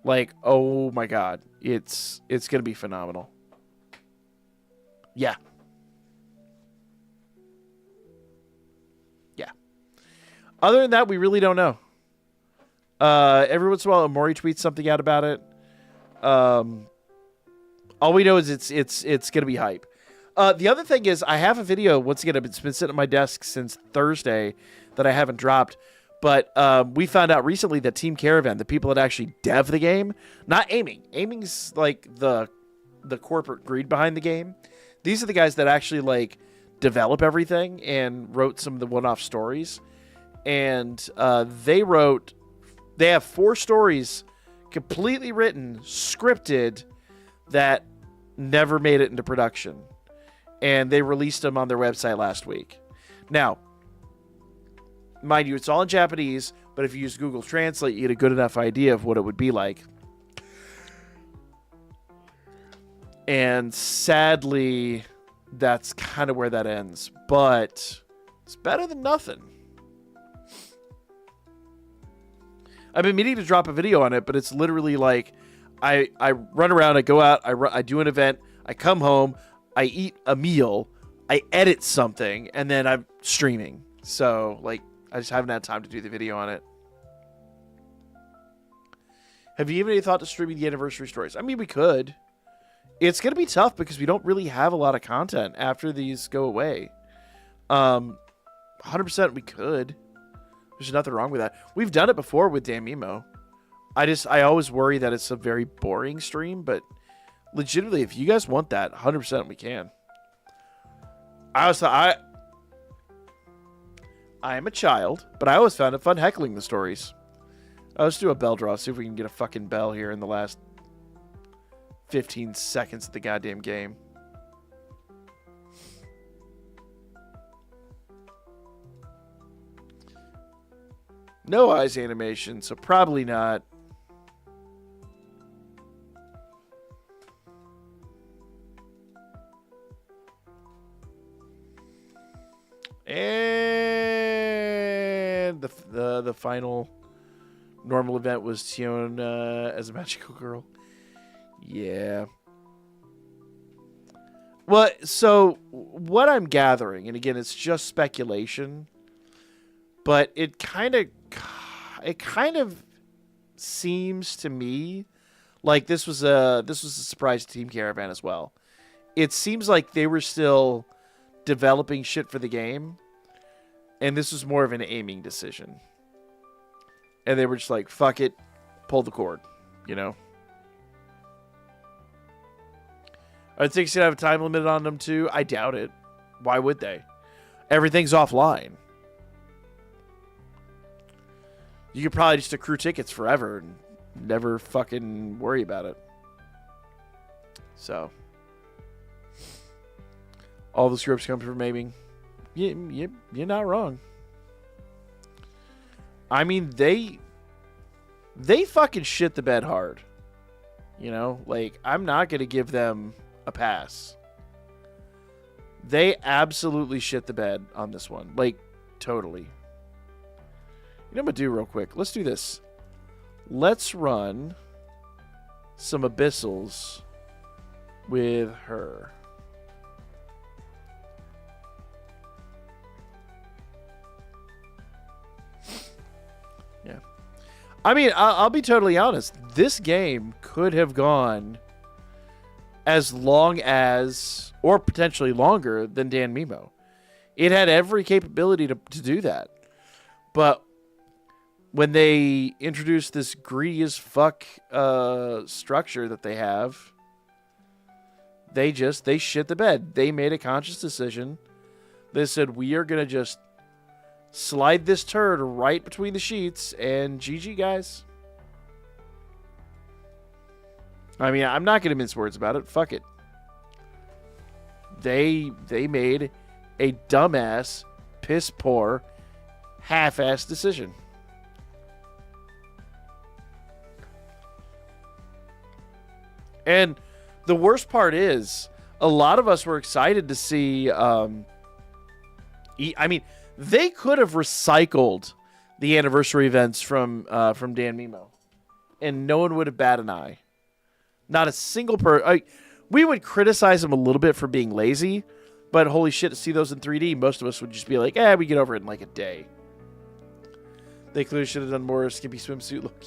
Like, oh my god, it's gonna be phenomenal. Yeah. Other than that, we really don't know. Every once in a while, Amori tweets something out about it. All we know is it's gonna be hype. The other thing is, I have a video, once again, it's been sitting at my desk since Thursday that I haven't dropped, but we found out recently that Team Caravan, the people that actually dev the game, not aiming. Aiming's like the corporate greed behind the game. These are the guys that actually like develop everything and wrote some of the one-off stories. And they have 4 stories completely written, scripted, that never made it into production. And they released them on their website last week. Now, mind you, it's all in Japanese, but if you use Google Translate, you get a good enough idea of what it would be like. And sadly, that's kind of where that ends. But it's better than nothing. I've been meaning to drop a video on it, but it's literally like I run around, I go out, I do an event, I come home, I eat a meal, I edit something, and then I'm streaming. So, like, I just haven't had time to do the video on it. Have you given any thought to streaming the anniversary stories? I mean, we could. It's going to be tough because we don't really have a lot of content after these go away. 100% we could. There's nothing wrong with that. We've done it before with Danmemo. I always worry that it's a very boring stream, but legitimately, if you guys want that, 100% we can. I am a child, but I always found it fun heckling the stories. Let's do a bell draw, see if we can get a fucking bell here in the last 15 seconds of the goddamn game. No eyes animation, so probably not. And the final normal event was Tiona as a magical girl. Yeah. Well, so what I'm gathering, and again, it's just speculation, but it kind of seems to me like this was a surprise to Team Caravan as well. It seems like they were still developing shit for the game, and this was more of an aiming decision. And they were just like, fuck it, pull the cord, you know? Are things going to have a time limit on them too? I doubt it. Why would they? Everything's offline. You could probably just accrue tickets forever and never fucking worry about it. So, all the scripts come from aiming. You're not wrong. I mean, they they fucking shit the bed hard. You know, like, I'm not going to give them a pass. They absolutely shit the bed on this one. Like, totally. You know what I'm going to do real quick? Let's do this. Let's run some Abyssals with her. Yeah. I mean, I'll be totally honest. This game could have gone as long as, or potentially longer than Danmemo. It had every capability to do that. But when they introduced this greedy as fuck structure that they have, they shit the bed. They made a conscious decision. They said, we are going to just slide this turd right between the sheets, and GG, guys. I mean, I'm not going to mince words about it. Fuck it. They made a dumbass, piss poor, half-ass decision. And the worst part is, a lot of us were excited to see. I mean, they could have recycled the anniversary events from Danmemo, and no one would have bat an eye. Not a single person. We would criticize them a little bit for being lazy, but holy shit, to see those in 3D, most of us would just be like, we get over it in like a day. They clearly should have done more skimpy swimsuit look.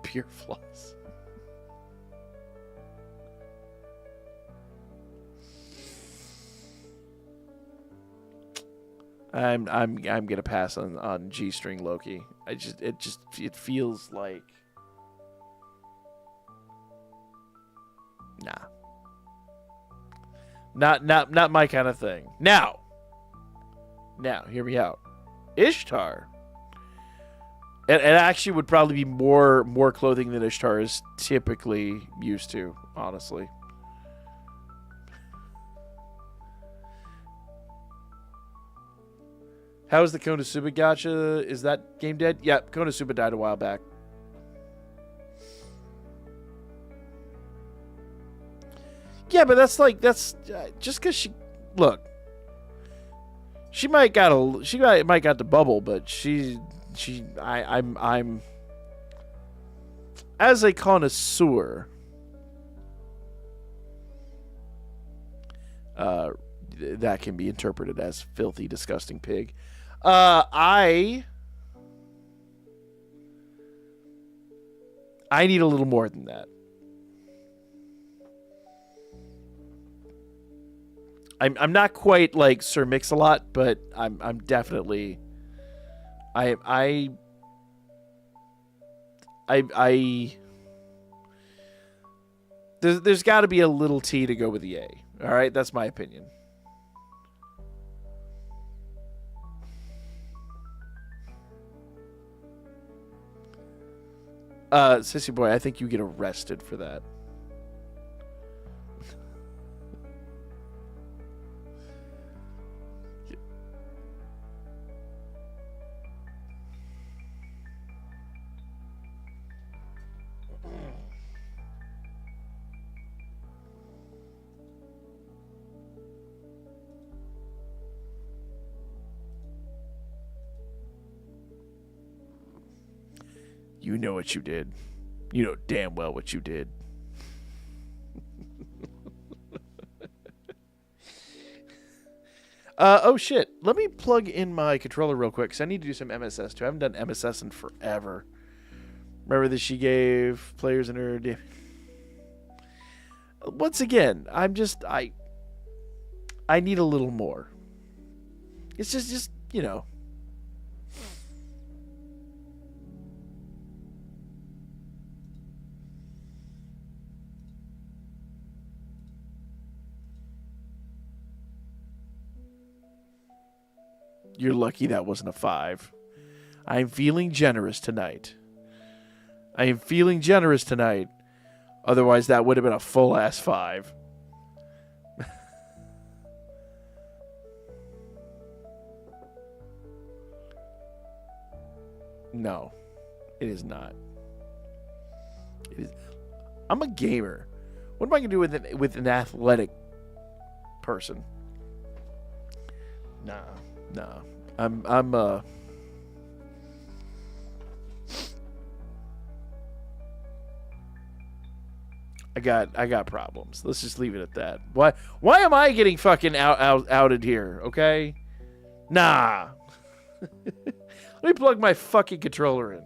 Pure flaws. I'm gonna pass on G-string Loki. It feels like not my kind of thing. Now hear me out. Ishtar. It actually would probably be more clothing than Ishtar is typically used to, honestly. How's the Konosuba gacha? Is that game dead? Yeah, Konosuba died a while back. Yeah, but that's just because she might got the bubble, but I'm as a connoisseur, that can be interpreted as filthy, disgusting pig. I need a little more than that. I'm not quite like Sir Mix-a-Lot, but I'm definitely there's got to be a little T to go with the A. All right, that's my opinion. Sissy boy, I think you get arrested for that. You know what you did. You know damn well what you did. Oh shit. Let me plug in my controller real quick because I need to do some MSS too. I haven't done MSS in forever. Remember that she gave players in her... Once again, I need a little more. It's just you know... You're lucky that wasn't a 5. I'm feeling generous tonight. Otherwise, that would have been a full-ass 5. No, it is not. It is. I'm a gamer. What am I gonna do with an athletic person? Nah. I got problems. Let's just leave it at that. Why am I getting fucking outed here? Okay, nah. Let me plug my fucking controller in.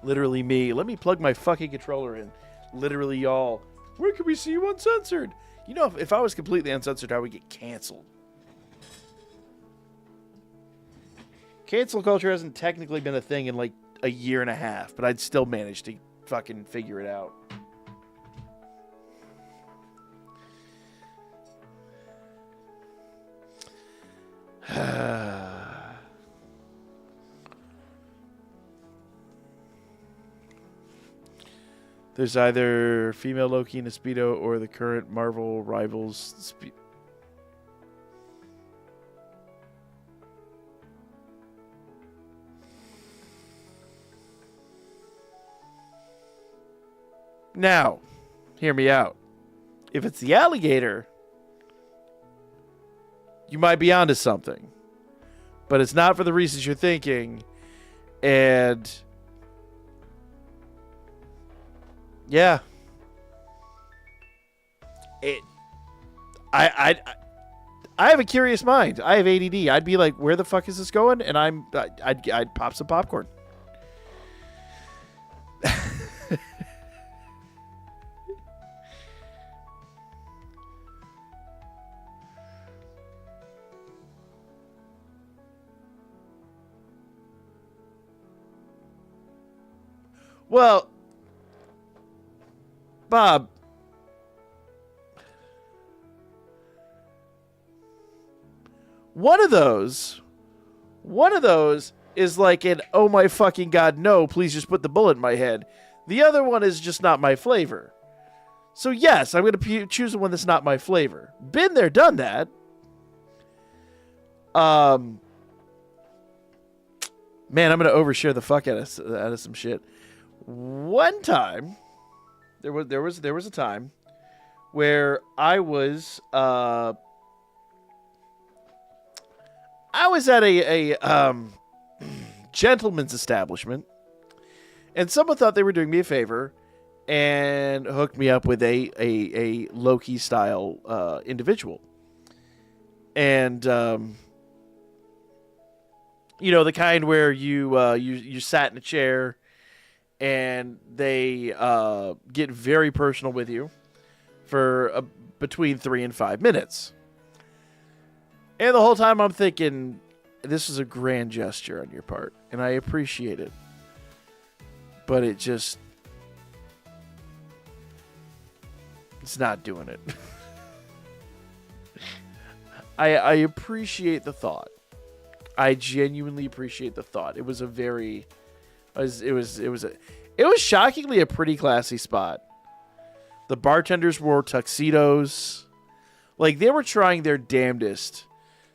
Literally me. Let me plug my fucking controller in. Literally y'all. Where can we see you uncensored? You know, if I was completely uncensored, I would get canceled. Cancel culture hasn't technically been a thing in like a year and a half, but I'd still manage to fucking figure it out. There's either female Loki in a Speedo or the current Marvel rivals. Now, hear me out. If it's the alligator, you might be onto something. But it's not for the reasons you're thinking. And yeah. I have a curious mind. I have ADD. I'd be like, where the fuck is this going? And I'd pop some popcorn. Well, Bob, one of those is like an, oh my fucking god, no, please just put the bullet in my head. The other one is just not my flavor. So yes, I'm going to choose the one that's not my flavor. Been there, done that. Man, I'm going to overshare the fuck out of some shit. One time, there was a time where I was at a gentleman's establishment, and someone thought they were doing me a favor and hooked me up with a Loki style individual, and you know, the kind where you sat in a chair. And they get very personal with you for between 3 and 5 minutes. And the whole time I'm thinking, this is a grand gesture on your part. And I appreciate it. But it's not doing it. I appreciate the thought. I genuinely appreciate the thought. It was a very... It was shockingly a pretty classy spot. The bartenders wore tuxedos. Like, they were trying their damnedest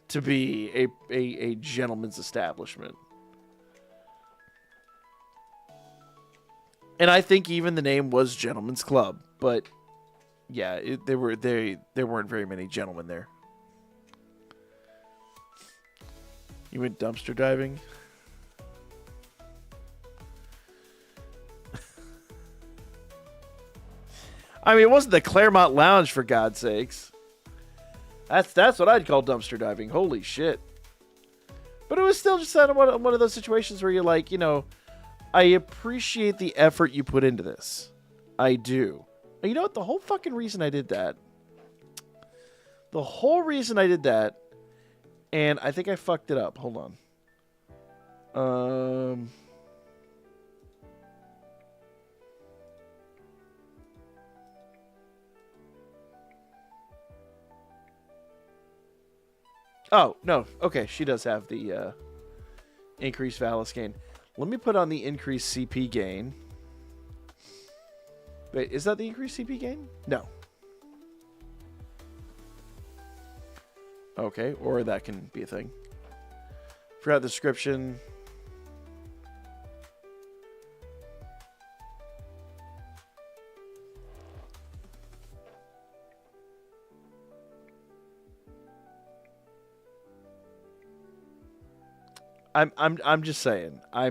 to be a gentleman's establishment. And I think even the name was Gentleman's Club. But, yeah, there weren't very many gentlemen there. You went dumpster diving? I mean, it wasn't the Claremont Lounge, for God's sakes. That's what I'd call dumpster diving. Holy shit. But it was still just one of those situations where you're like, you know, I appreciate the effort you put into this. I do. And you know what? The whole fucking reason I did that. And I think I fucked it up. Hold on. Um. Oh, no. Okay, she does have the increased Valis gain. Let me put on the increased CP gain. Wait, is that the increased CP gain? No. Okay, or that can be a thing. Forgot the description. I'm just saying. I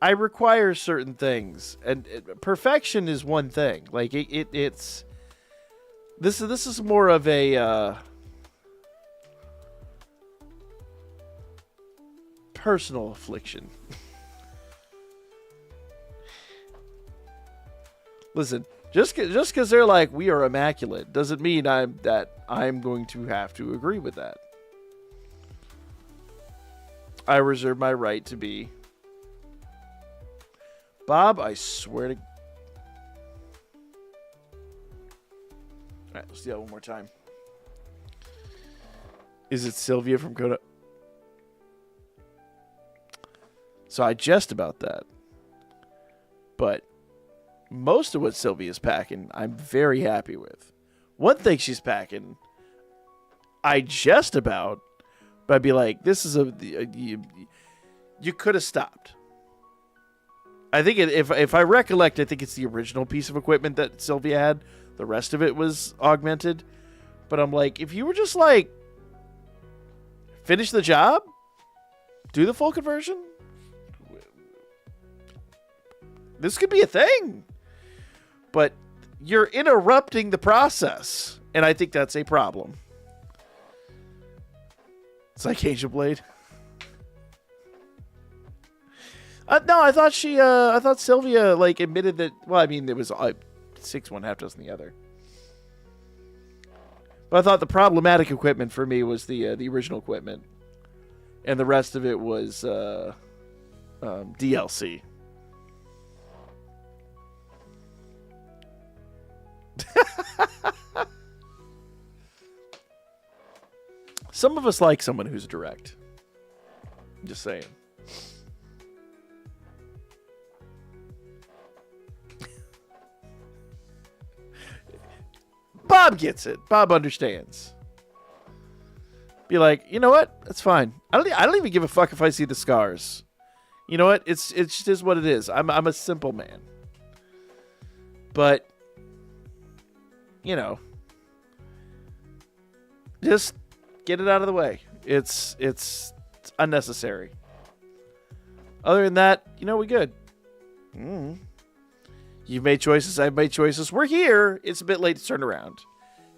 require certain things, and perfection is one thing. Like it's this is more of a personal affliction. Listen, just because they're like we are immaculate doesn't mean I'm going to have to agree with that. I reserve my right to be. Bob, I swear to... Alright, let's do that one more time. Is it Sylvia from Coda? So I jest about that. But most of what Sylvia's packing, I'm very happy with. One thing she's packing, I jest about, but I'd be like, this is you could have stopped. I think if I recollect, I think it's the original piece of equipment that Sylvia had. The rest of it was augmented. But I'm like, if you were just like, finish the job, do the full conversion, this could be a thing. But you're interrupting the process, and I think that's a problem. It's like Angel Blade. No, I thought I thought Sylvia like admitted that. Well, I mean, there was 6 one, half dozen the other. But I thought the problematic equipment for me was the original equipment, and the rest of it was DLC. Some of us like someone who's direct. I'm just saying. Bob gets it. Bob understands. Be like, you know what? That's fine. I don't even give a fuck if I see the scars. You know what? It just is what it is. I'm a simple man. But you know, just get it out of the way. It's unnecessary. Other than that, you know, we good. You've made choices. I've made choices. We're here. It's a bit late to turn around.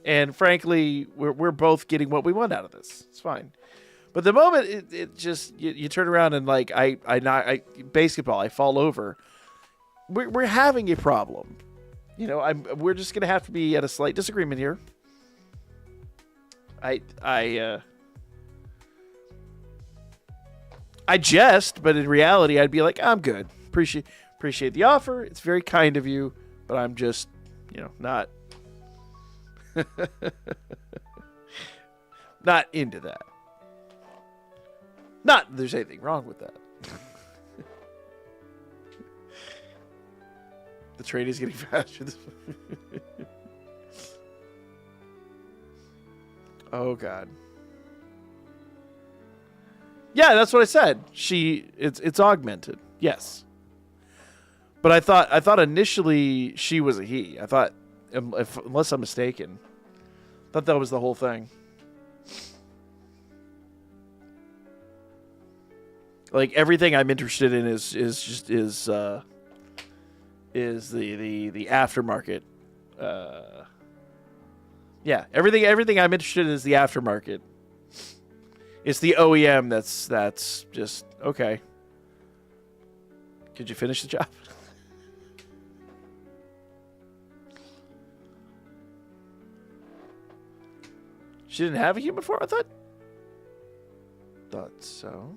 And frankly, we're both getting what we want out of this. It's fine. But the moment it just you turn around and like I basketball, I fall over. We're having a problem. You know, we're just gonna have to be at a slight disagreement here. I jest, but in reality, I'd be like, I'm good. Appreciate the offer. It's very kind of you, but I'm just, you know, not not into that. Not that there's anything wrong with that. The train is getting faster. Oh God. Yeah, that's what I said. It's augmented. Yes. But I thought initially she was a he. I thought, unless I'm mistaken, thought that was the whole thing. Like everything I'm interested in is the aftermarket. Yeah, everything I'm interested in is the aftermarket. It's the OEM that's just okay. Could you finish the job? She didn't have a human form, I thought so.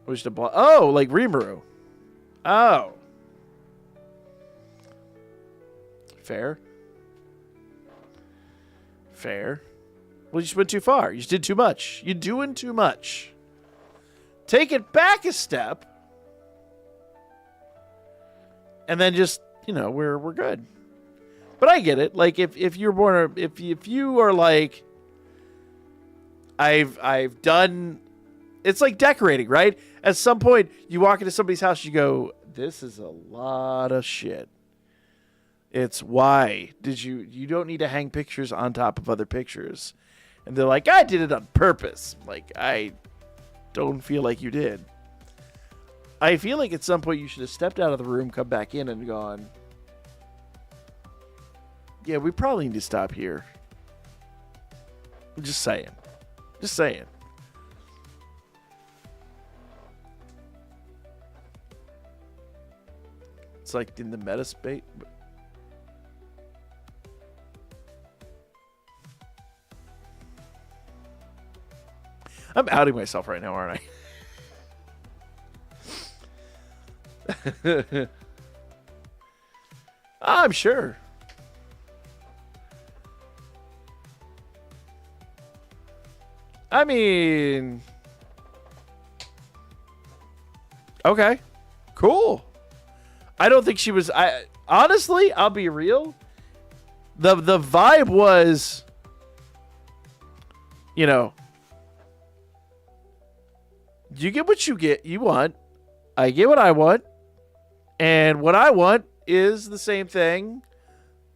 Wish to block. Oh, like Rimuru. Oh. Fair. Fair. Well, you just went too far. You just did too much. You're doing too much. Take it back a step. And then just, you know, we're good. But I get it. Like if you're born, if you are like, I've done, it's like decorating, right? At some point, you walk into somebody's house, you go, this is a lot of shit. It's why did you don't need to hang pictures on top of other pictures. And they're like, I did it on purpose. Like, I don't feel like you did. I feel like at some point you should have stepped out of the room, come back in, and gone, yeah, we probably need to stop here. I'm just saying. Just saying. It's like in the meta space. I'm outing myself right now, aren't I? I'm sure. I mean, okay, cool. I don't think she was. I honestly, I'll be real. The vibe was, you know, you get what you want. I get what I want, and what I want is the same thing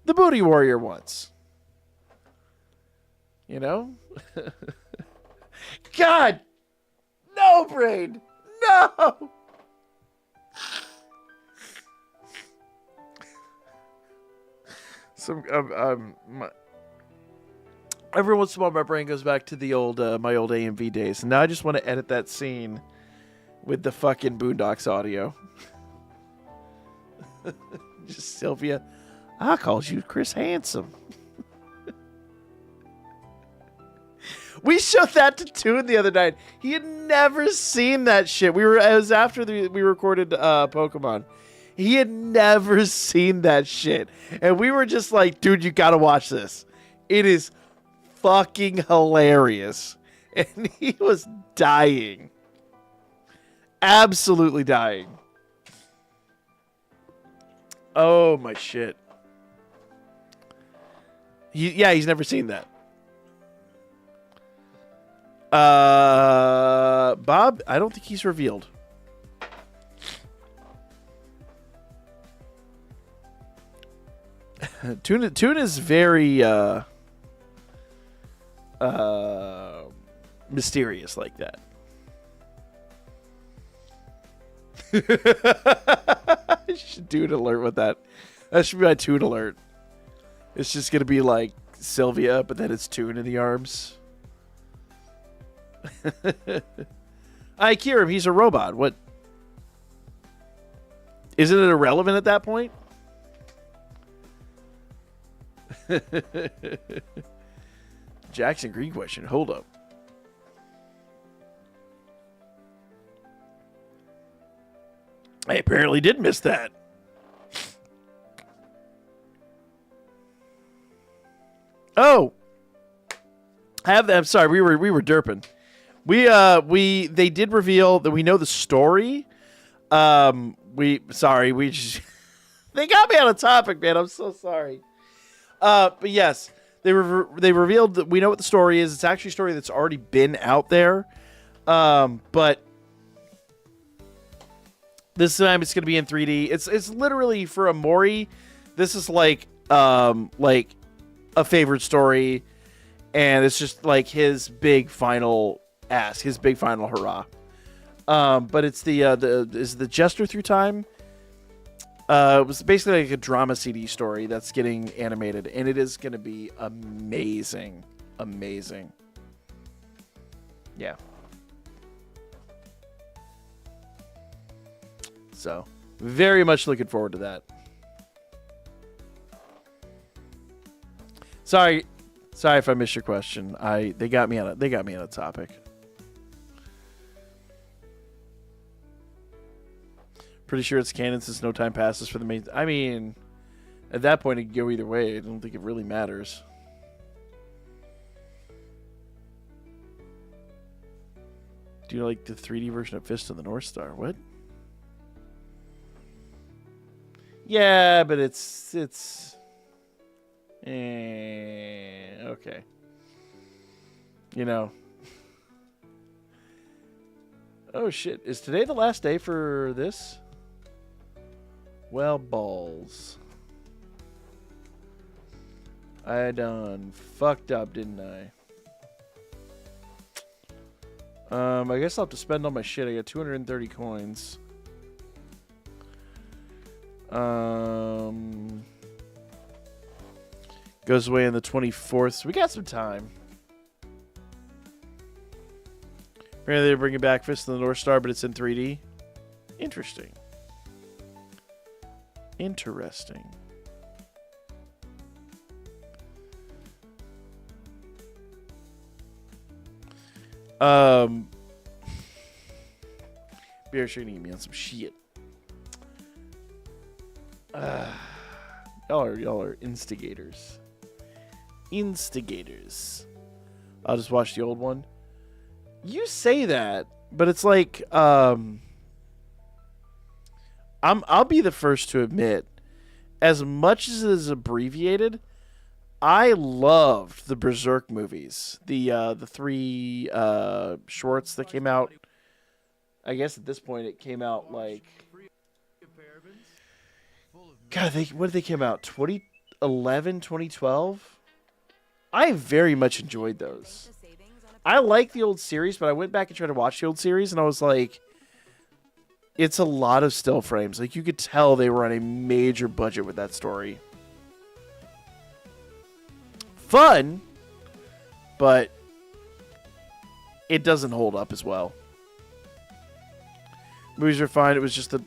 the Booty Warrior wants. You know. God, no, Brain, no. Every once in a while, my brain goes back to the old, my old AMV days, and now I just want to edit that scene with the fucking Boondocks audio. Just Sylvia, I called you Chris Handsome. We showed that to Toon the other night. He had never seen that shit. It was after we recorded Pokemon. He had never seen that shit. And we were just like, dude, you gotta watch this. It is fucking hilarious. And he was dying. Absolutely dying. Oh my shit. He's never seen that. Bob, I don't think he's revealed. Toon is very mysterious like that. I should do an alert with that. That should be my Toon alert. It's just gonna be like Sylvia, but then it's Toon in the arms. I hear him. He's a robot. What? Isn't it irrelevant at that point? Jackson Green question. Hold up. I apparently did miss that. Oh, I'm sorry. We were derping. They did reveal that we know the story. We just they got me on a topic, man. I'm so sorry. But yes, they revealed that we know what the story is. It's actually a story that's already been out there. But this time it's going to be in 3D. It's literally for Amori. This is like a favorite story, and it's just like his big final ask, his big final hurrah. But it's the Jester Through Time. It was basically like a drama CD story that's getting animated, and it is going to be amazing. Amazing. Yeah. So, very much looking forward to that. Sorry if I missed your question. They got me on a topic. Pretty sure it's canon since no time passes for the main. I mean, at that point, it could go either way. I don't think it really matters. Do you like the 3D version of Fist of the North Star? What? Yeah, but it's okay. You know. Oh shit, is today the last day for this? Well, balls. I done fucked up, didn't I? I guess I'll have to spend all my shit. I got 230 coins. Goes away on the 24th, so we got some time. Apparently they're bringing back Fist of the North Star, but it's in 3D. Interesting. Interesting. Beer sure gonna get me on some shit. Y'all are instigators. Instigators. I'll just watch the old one. You say that, but it's like I'll be the first to admit, as much as it is abbreviated, I loved the Berserk movies. The 3 shorts that came out. I guess at this point it came out like, God, when did they come out? 2011, 2012? I very much enjoyed those. I like the old series, but I went back and tried to watch the old series, and I was like, it's a lot of still frames. Like, you could tell they were on a major budget with that story. Fun, but it doesn't hold up as well. Movies are fine. It was just the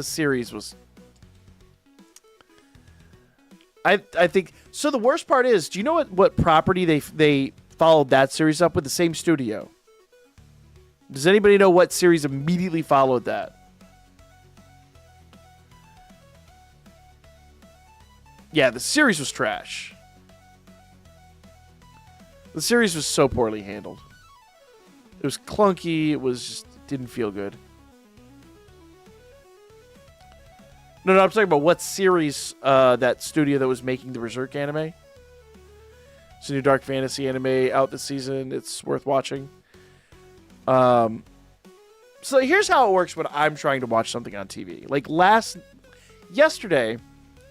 series was. I think so. The worst part is, do you know what property they followed that series up with? The same studio. Does anybody know what series immediately followed that? Yeah, the series was trash. The series was so poorly handled. It was clunky. It didn't feel good. No, I'm talking about what series that studio that was making the Berserk anime. It's a new dark fantasy anime out this season. It's worth watching. So here's how it works when I'm trying to watch something on TV. Like yesterday,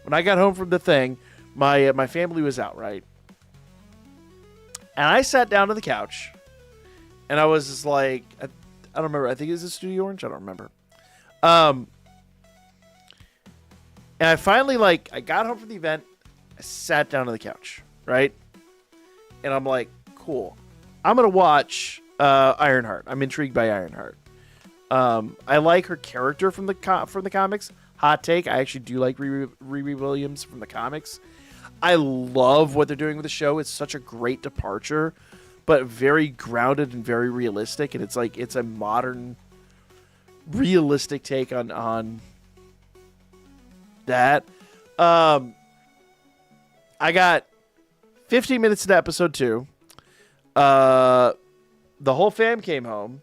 when I got home from the thing, my family was out, right? And I sat down on the couch, and I was just like, I don't remember. I think it was Studio Orange. I don't remember. And I finally, I got home from the event. I sat down on the couch, right? And I'm like, cool. I'm going to watch Ironheart. I'm intrigued by Ironheart. I like her character from the comics. Hot take. I actually do like Riri Williams from the comics. I love what they're doing with the show. It's such a great departure, but very grounded and very realistic. And it's a modern, realistic take on that. I got 15 minutes into episode 2. The whole fam came home.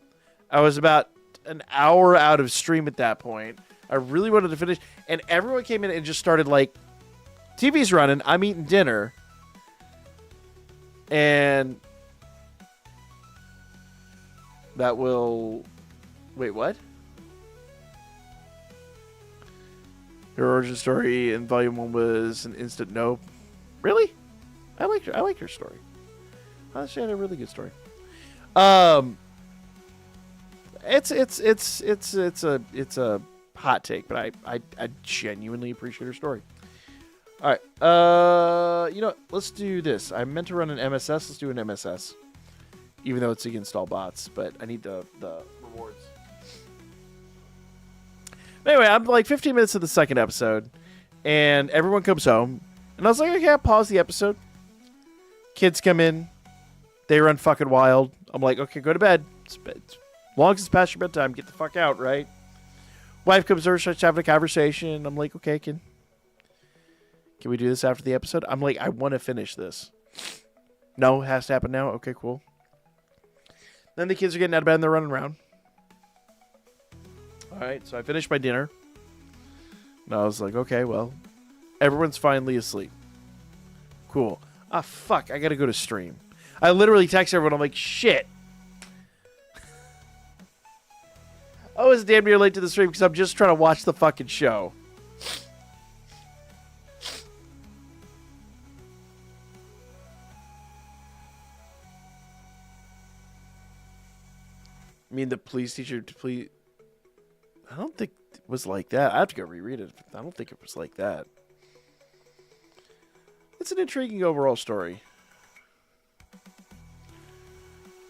I was about an hour out of stream at that point. I really wanted to finish, and everyone came in and just started TV's running, I'm eating dinner, and that will... Wait, what? Her origin story in Volume 1 was an instant nope. Really? I liked her story. She had a really good story. It's a hot take, but I genuinely appreciate her story. All right. You know what? Let's do this. I meant to run an MSS. Let's do an MSS. Even though it's against all bots, but I need the rewards. Anyway, I'm 15 minutes of the second episode, and everyone comes home, and I was like, okay, I'll pause the episode. Kids come in. They run fucking wild. I'm like, okay, go to bed. As long as it's past your bedtime, get the fuck out, right? Wife comes over, starts having a conversation. I'm like, okay, can we do this after the episode? I'm like, I want to finish this. No, it has to happen now. Okay, cool. Then the kids are getting out of bed and they're running around. All right, so I finished my dinner. And I was like, okay, well, everyone's finally asleep. Cool. Ah, fuck, I gotta go to stream. I literally text everyone. I'm like, shit. I was damn near late to the stream because I'm just trying to watch the fucking show. I mean, the police teacher, please. I don't think it was like that. I have to go reread it. I don't think it was like that. It's an intriguing overall story.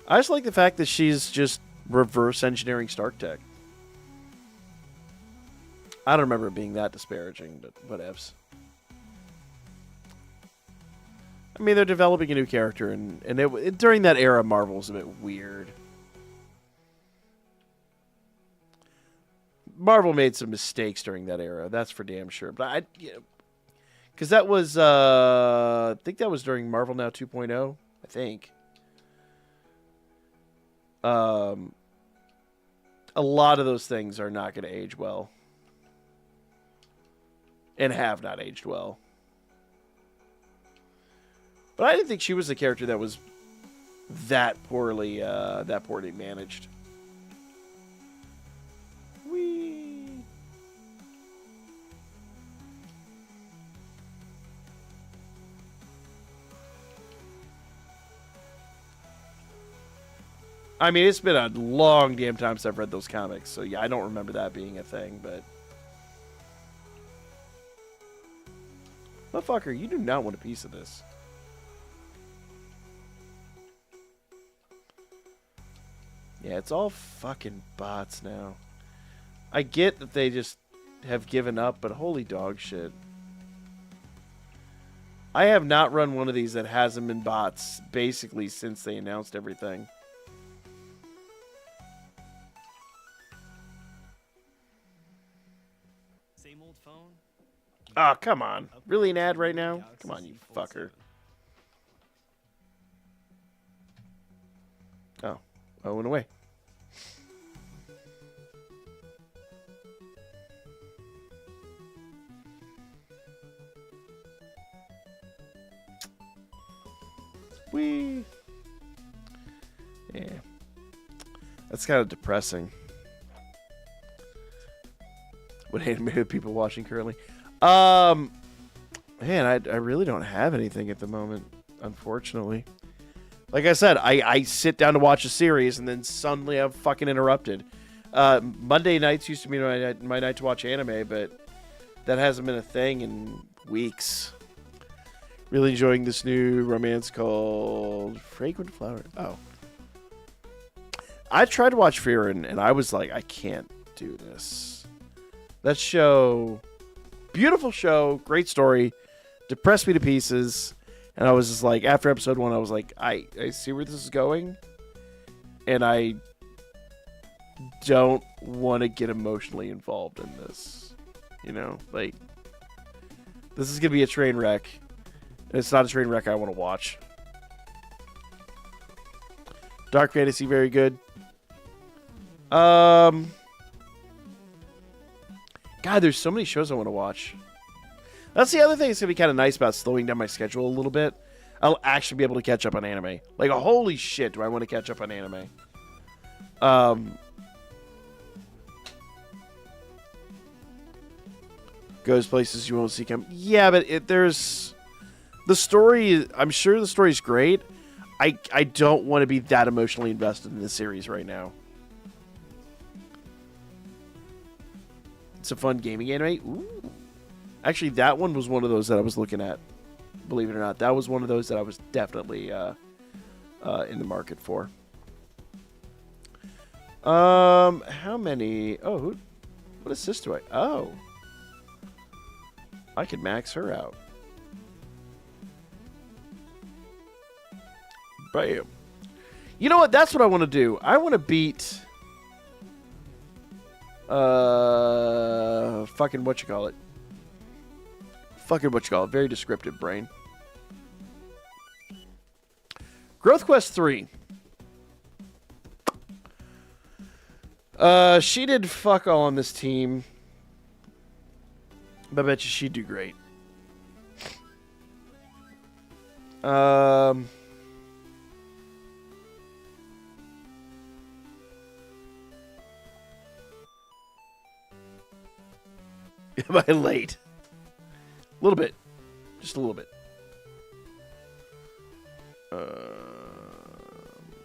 I just like the fact that she's just reverse engineering Stark Tech. I don't remember it being that disparaging, but whatevs. I mean, they're developing a new character, and during that era, Marvel was a bit weird. Marvel made some mistakes during that era. That's for damn sure. But because that was, I think that was during Marvel Now 2.0. I think. A lot of those things are not going to age well, and have not aged well. But I didn't think she was the character that was that poorly managed. I mean, it's been a long damn time since I've read those comics, so yeah, I don't remember that being a thing, but... Motherfucker, you do not want a piece of this. Yeah, it's all fucking bots now. I get that they just have given up, but holy dog shit. I have not run one of these that hasn't been bots, basically, since they announced everything. Oh, come on. Really an ad right now? Come on, you fucker. Oh, I went away. Whee! Yeah. That's kind of depressing. What animated people watching currently? Man, I really don't have anything at the moment, unfortunately. Like I said, I sit down to watch a series and then suddenly I'm fucking interrupted. Monday nights used to be my night to watch anime, but that hasn't been a thing in weeks. Really enjoying this new romance called Fragrant Flower. Oh. I tried to watch Frieren and I was like, I can't do this. That show... Beautiful show, great story, depressed me to pieces, and I was just like, after episode 1, I was like, I see where this is going, and I don't want to get emotionally involved in this, you know, like, this is going to be a train wreck, and it's not a train wreck I want to watch. Dark Fantasy, very good. God, there's so many shows I want to watch. That's the other thing that's going to be kind of nice about slowing down my schedule a little bit. I'll actually be able to catch up on anime. Like, holy shit, do I want to catch up on anime. Goes places you won't see come. Yeah, but there's... The story, I'm sure the story's great. I don't want to be that emotionally invested in this series right now. It's a fun gaming anime. Ooh. Actually, that one was one of those that I was looking at. Believe it or not, that was one of those that I was definitely in the market for. How many? Oh, what assist do I? Oh, I could max her out. Bam. You know what? That's what I want to do. I want to beat Fucking whatchamacallit. Very descriptive, brain. Growth Quest 3. She did fuck all on this team. But I bet you she'd do great. Am I late? A little bit. Just a little bit.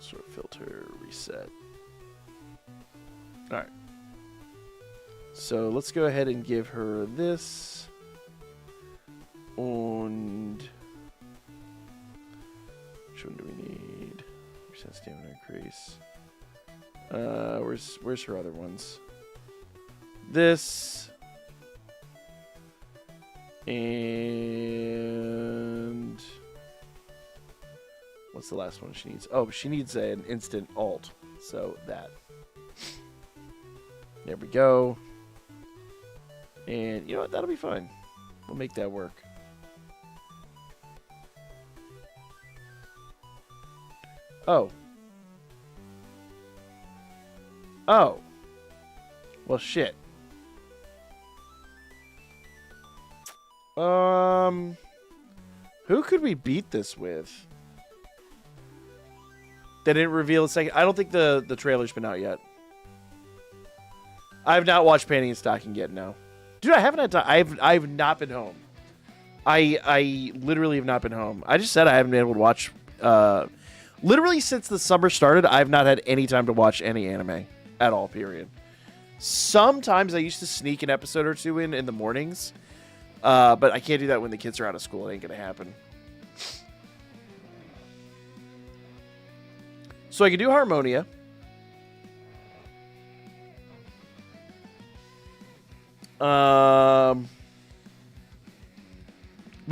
Sort of filter, reset. Alright. So let's go ahead and give her this. And which one do we need? Percent stamina increase. Where's her other ones? This. And what's the last one she needs? Oh, she needs an instant alt. So that. There we go. And you know what? That'll be fine. We'll make that work. Oh. Oh. Well, shit. Who could we beat this with? They didn't reveal a second. I don't think the trailer's been out yet. I've not watched Panty and Stocking yet, no. Dude, I haven't had time. I've not been home. I literally have not been home. I just said I haven't been able to watch. Literally since the summer started, I've not had any time to watch any anime at all, period. Sometimes I used to sneak an episode or two in the mornings. But I can't do that when the kids are out of school. It ain't going to happen. So I can do Harmonia. But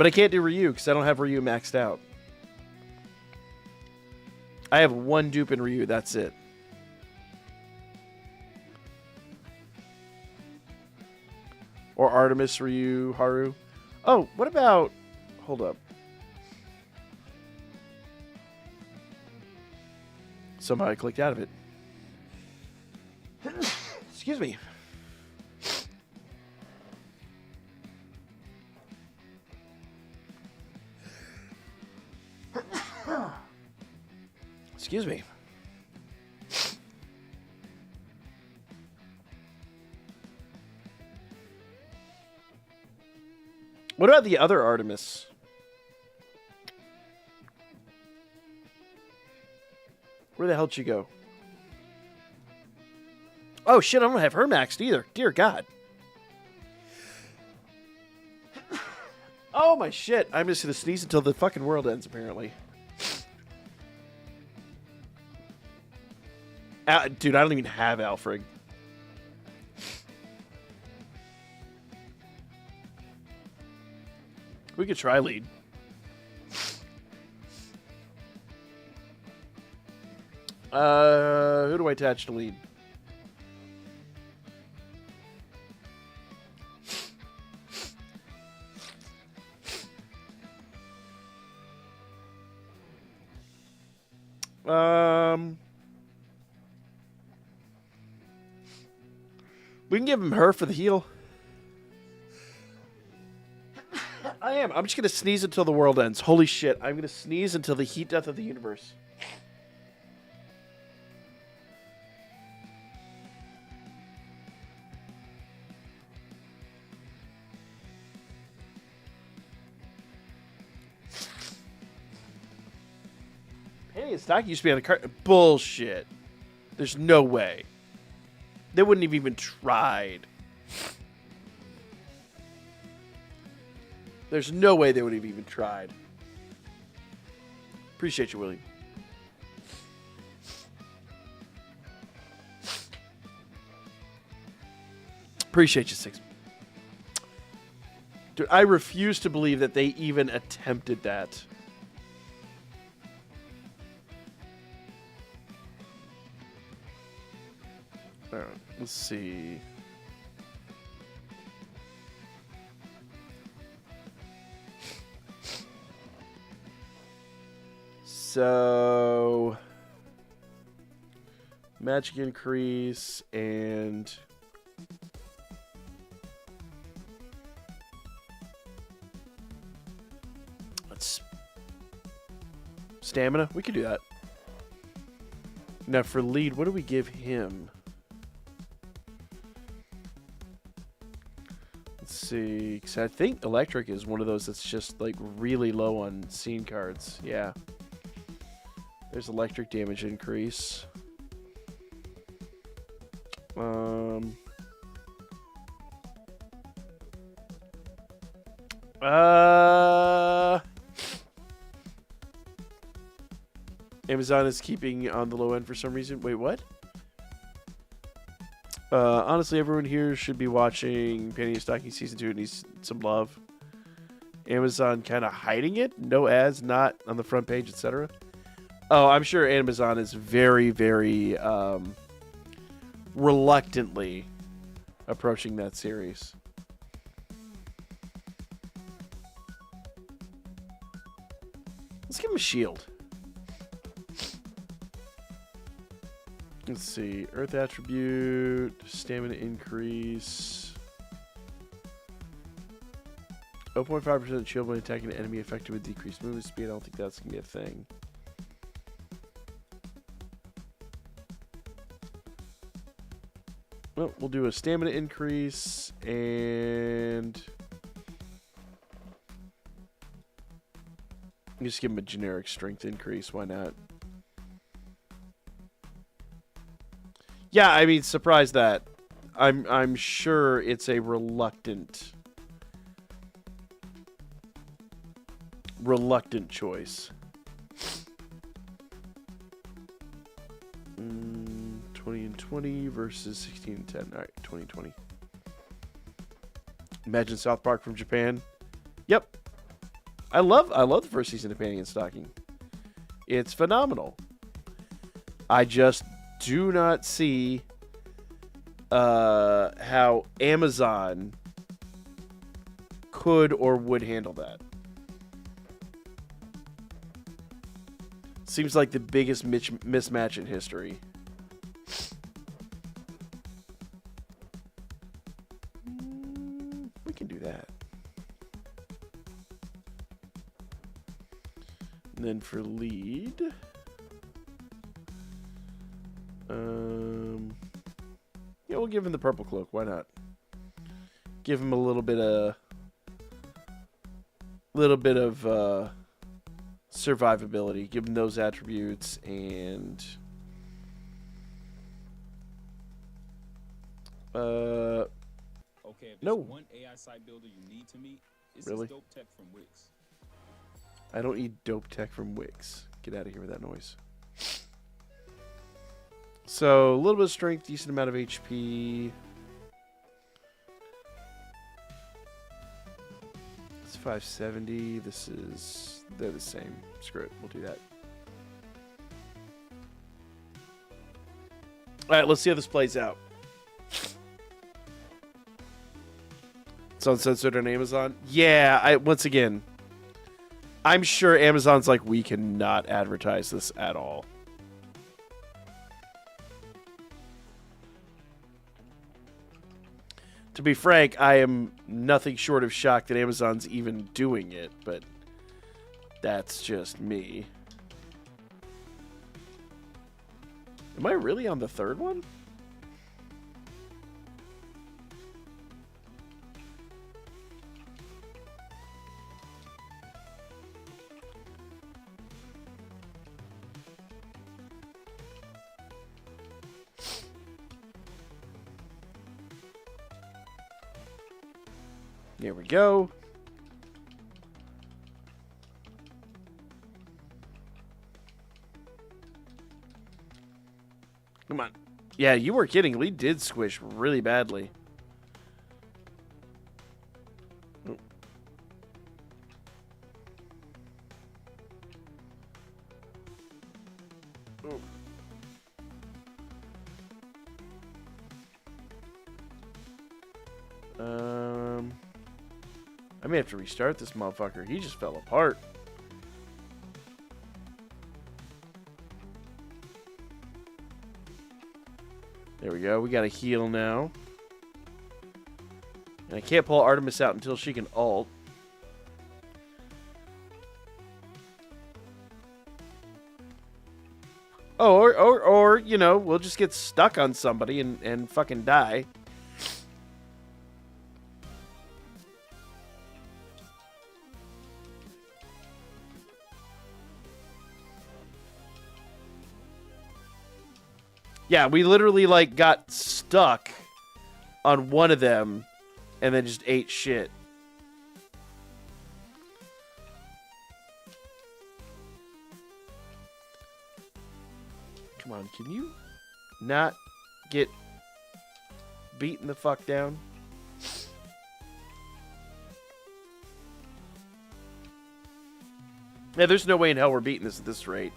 I can't do Ryu because I don't have Ryu maxed out. I have one dupe in Ryu. That's it. Or Artemis, Ryu, Haru. Oh, what about... Hold up. Somehow I clicked out of it. Excuse me. Excuse me. What about the other Artemis? Where the hell did she go? Oh shit, I don't have her maxed either. Dear God. Oh my shit. I'm just gonna sneeze until the fucking world ends, apparently. Dude, I don't even have Alfred. We could try lead. Who do I attach to lead? We can give him her for the heal. I am. I'm just going to sneeze until the world ends. Holy shit. I'm going to sneeze until the heat death of the universe. Penny and Stock used to be on the cart. Bullshit. There's no way. They wouldn't have even tried. There's no way they would have even tried. Appreciate you, William. Appreciate you, Six. Dude, I refuse to believe that they even attempted that. All right, let's see. So magic increase and let's stamina. We could do that. Now for lead, what do we give him? Let's see, because I think electric is one of those that's just like really low on scene cards. Yeah. There's electric damage increase. Amazon is keeping on the low end for some reason. Wait, what? Honestly, everyone here should be watching Penny and Stocking Season 2. It needs some love. Amazon kind of hiding it. No ads, not on the front page, etc. Oh, I'm sure Amazon is very, very reluctantly approaching that series. Let's give him a shield. Let's see. Earth attribute, stamina increase. 0.5% shield when attacking an enemy affected with decreased movement speed. I don't think that's going to be a thing. Well, we'll do a stamina increase and just give him a generic strength increase. Why not? Yeah, I mean, surprised that. I'm sure it's a reluctant choice. 20 and 20 versus 16 and 10. All right, 2020. Imagine South Park from Japan. Yep. I love the first season of Penny and Stocking. It's phenomenal. I just do not see how Amazon could or would handle that. Seems like the biggest mismatch in history. We can do that. And then for lead, yeah, we'll give him the purple cloak. Why not? Give him a little bit of survivability. Give him those attributes and okay, if no. there's one AI site builder you need to meet, it's Really? this dope tech from Wix. I don't need dope tech from Wix. Get out of here with that noise. So, a little bit of strength, decent amount of HP. It's 570. They're the same. Screw it. We'll do that. All right, let's see how this plays out. It's uncensored on Amazon. Yeah, once again, I'm sure Amazon's like, we cannot advertise this at all. To be frank, I am nothing short of shocked that Amazon's even doing it, but that's just me. Am I really on the third one? There we go. Come on. Yeah, you were kidding. Lee did squish really badly. I may have to restart this motherfucker. He just fell apart. There we go. We got a heal now. And I can't pull Artemis out until she can ult. Oh, or you know, we'll just get stuck on somebody and fucking die. Yeah, we literally, like, got stuck on one of them and then just ate shit. Come on, can you not get beaten the fuck down? Yeah, there's no way in hell we're beating this at this rate.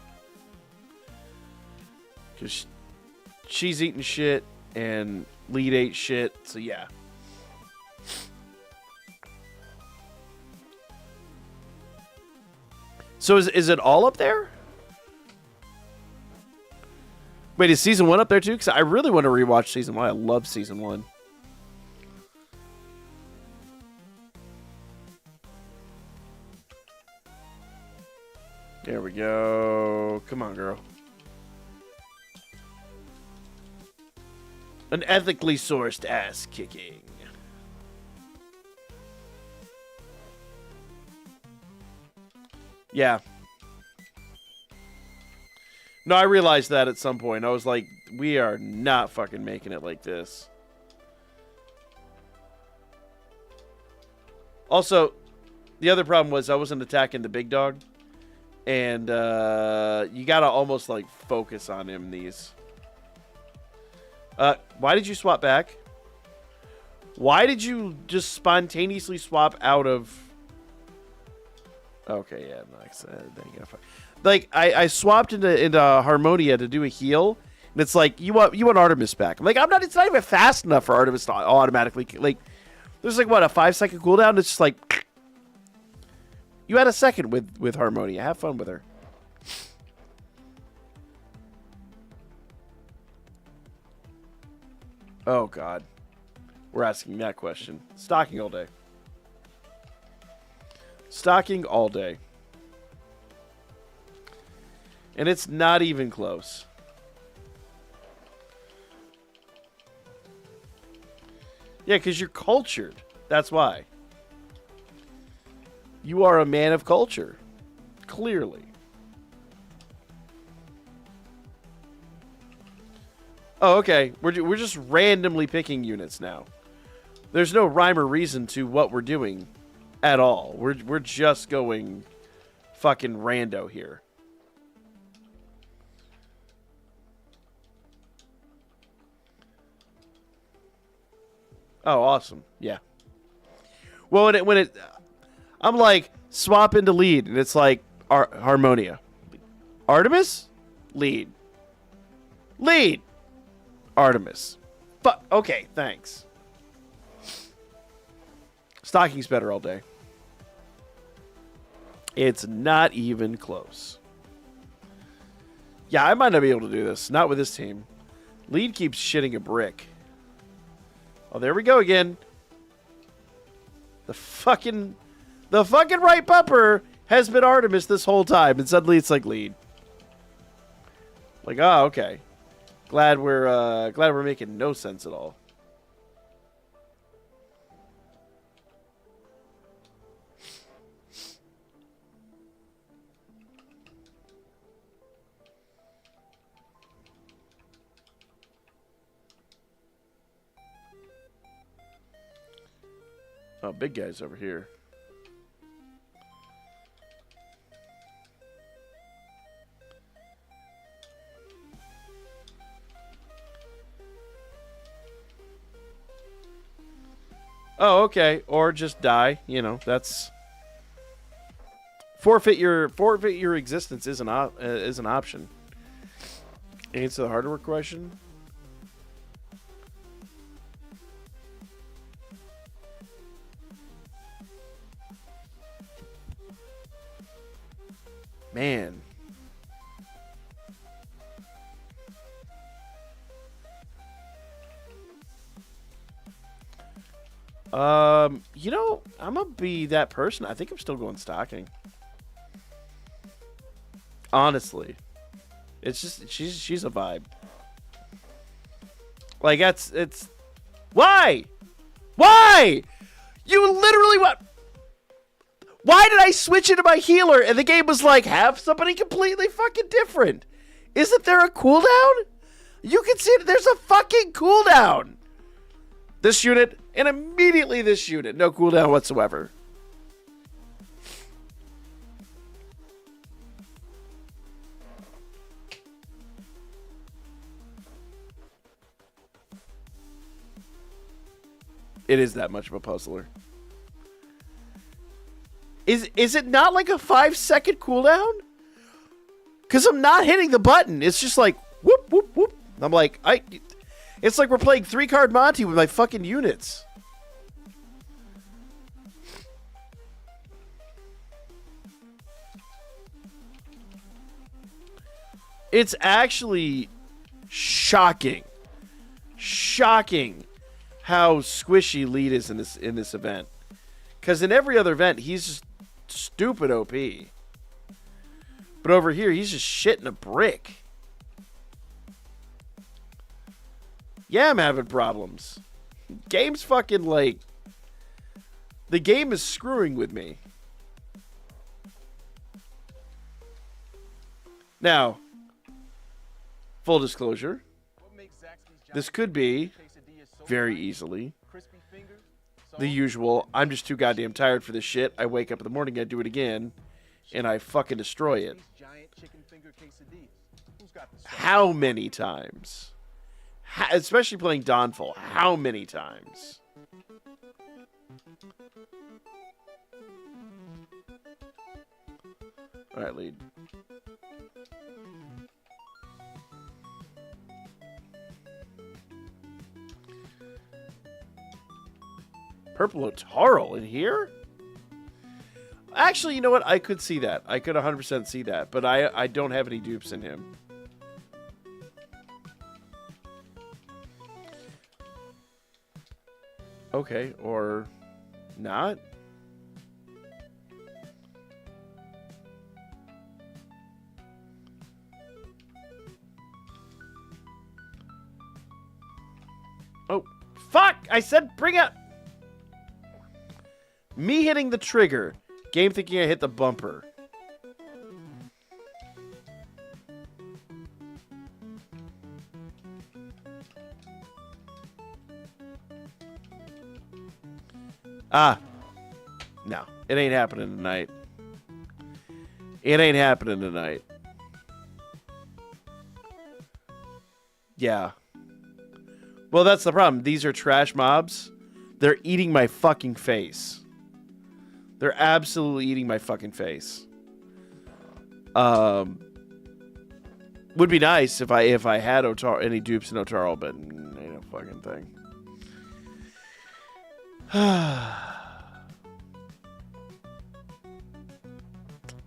Because she's eating shit and lead ate shit, so yeah. So is it all up there? Wait, is season 1 up there too? Because I really want to rewatch season 1. I love season 1. There we go. Come on, girl. An ethically sourced ass kicking. Yeah. No, I realized that at some point. I was like, we are not fucking making it like this. Also, the other problem was I wasn't attacking the big dog. And you gotta almost like focus on him these. Why did you swap back? Why did you just spontaneously swap out of... Okay, yeah, like I swapped into Harmonia to do a heal, and it's like you want Artemis back. I'm like, it's not even fast enough for Artemis to automatically, like, there's like what, a 5-second cooldown. It's just like you had a second with Harmonia. Have fun with her. Oh God, we're asking that question. Stocking all day. Stocking all day. And it's not even close. Yeah, because you're cultured. That's why. You are a man of culture. Clearly. Oh, okay. We're just randomly picking units now. There's no rhyme or reason to what we're doing at all. We're just going fucking rando here. Oh, awesome. Yeah. Well, when it I'm like, swap into lead, and it's like Harmonia. Artemis? Lead. Lead. Artemis. But okay, thanks. Stocking's better all day. It's not even close. Yeah, I might not be able to do this. Not with this team. Lead keeps shitting a brick. Oh, there we go again. The fucking right bumper has been Artemis this whole time, and suddenly it's like lead. Like, oh, okay. Glad we're making no sense at all. Oh, big guy's over here. Oh, okay. Or just die. You know, that's forfeit your existence is an option. Answer the hardware question. Man. You know, I'm gonna be that person. I think I'm still going stocking. Honestly, it's just she's a vibe. Like it's why you literally what? Why did I switch into my healer and the game was like have somebody completely fucking different? Isn't there a cooldown? You can see there's a fucking cooldown. This unit and immediately this unit, no cooldown whatsoever. It is that much of a puzzler. Is it not like a 5-second cooldown? Because I'm not hitting the button. It's just like whoop whoop whoop. I'm like it's like we're playing 3-card Monty with my fucking units. It's actually shocking how squishy Lead is in this event. Because in every other event, he's just stupid OP. But over here, he's just shitting a brick. Yeah, I'm having problems. Game's fucking like... The game is screwing with me. Now, full disclosure, this could be very easily the usual, I'm just too goddamn tired for this shit. I wake up in the morning, I do it again, and I fucking destroy it. How many times? Especially playing Dawnfall. How many times? Alright, Lead. Purple Otaro in here? Actually, you know what? I could see that. I could 100% see that. But I don't have any dupes in him. Okay, or not? Oh, fuck! I said bring up... Me hitting the trigger. Game thinking I hit the bumper. No. It ain't happening tonight. It ain't happening tonight. Yeah. Well, that's the problem. These are trash mobs. They're eating my fucking face. They're absolutely eating my fucking face. Would be nice if I had any dupes in Otaro, but ain't no fucking thing.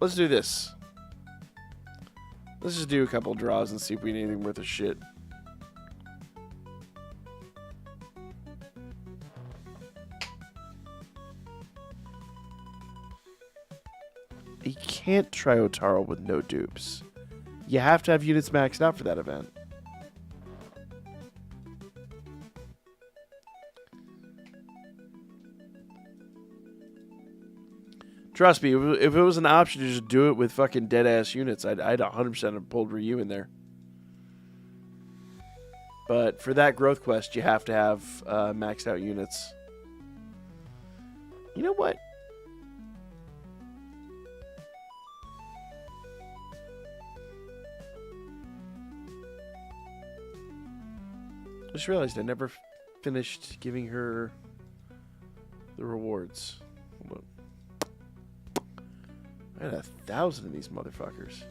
Let's do this. Let's just do a couple draws and see if we need anything worth a shit. You can't try Otaro with no dupes. You have to have units maxed out for that event. Trust me, if it was an option to just do it with fucking dead-ass units, I'd 100% have pulled Ryu in there. But for that growth quest, you have to have maxed out units. You know what? I just realized I never finished giving her the rewards. Hold on. I had 1,000 of these motherfuckers.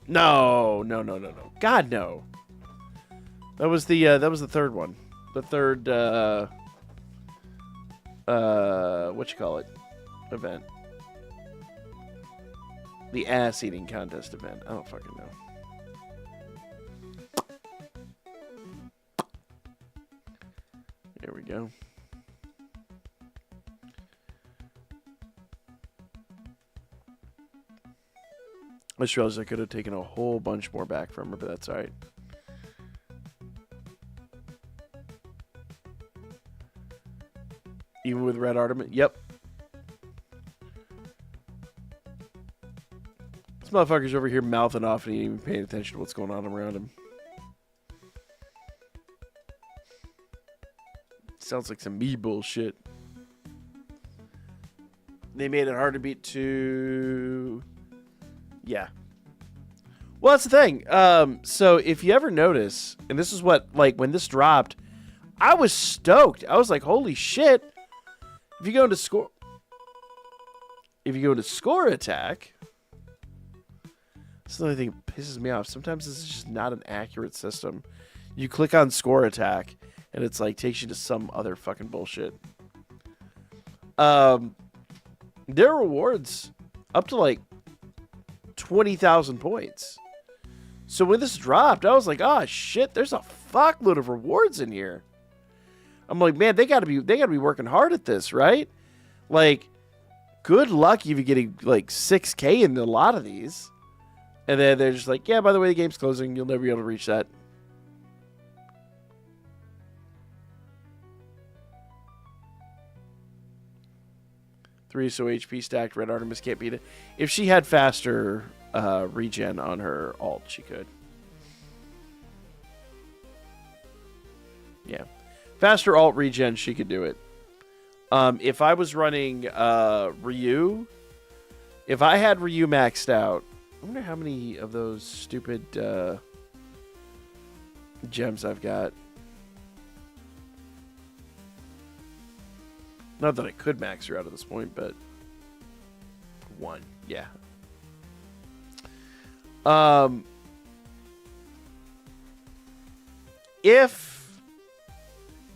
No. God, no. That was the third one. The third, what you call it? Event. The ass-eating contest event. I don't fucking know. There we go. I just realized I could have taken a whole bunch more back from her, but that's alright. Even with red Artemis? Yep. This motherfucker's over here mouthing off and he ain't even paying attention to what's going on around him. Sounds like some me bullshit. They made it hard to beat to... Yeah. Well, that's the thing. So if you ever notice, and this is what, like, when this dropped, I was stoked. I was like, holy shit. If you go into score attack, that's the only thing that pisses me off. Sometimes this is just not an accurate system. You click on score attack, and it's like takes you to some other fucking bullshit. There are rewards up to like 20,000 points. So when this dropped, I was like, oh shit, there's a fuckload of rewards in here. I'm like, man, they gotta be working hard at this, right? Like, good luck even getting like 6K in a lot of these. And then they're just like, yeah, by the way, the game's closing. You'll never be able to reach that. Three so HP stacked. Red Artemis can't beat it. If she had faster regen on her alt, she could. Yeah. Faster alt regen, she could do it. If I was running Ryu, if I had Ryu maxed out, I wonder how many of those stupid gems I've got. Not that I could max her out at this point, but 1, yeah.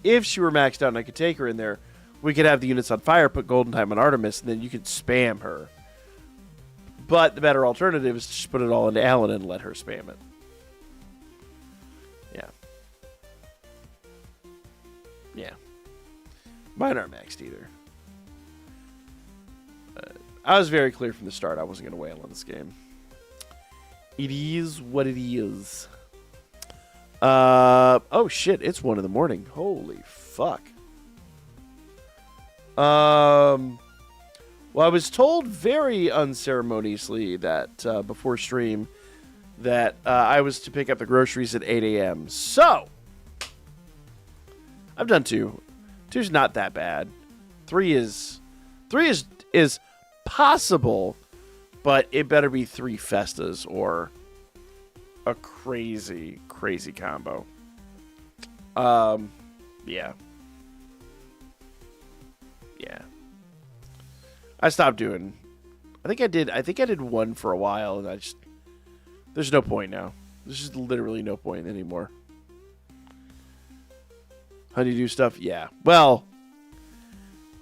If she were maxed out and I could take her in there, we could have the units on fire, put Golden Time on Artemis, and then you could spam her. But the better alternative is to just put it all into Alan and let her spam it. Yeah. Yeah. Mine aren't maxed either. I was very clear from the start I wasn't going to wail on this game. It is what it is. Oh shit, it's 1 in the morning. Holy fuck. Well, I was told very unceremoniously that before stream that I was to pick up the groceries at 8 a.m. So, I've done 2. 2's not that bad. 3 is possible, but it better be 3 Festas or a crazy combo. Yeah. Yeah. I stopped doing. I think I did 1 for a while, and there's no point now. There's just literally no point anymore. Honeydew stuff, yeah. Well,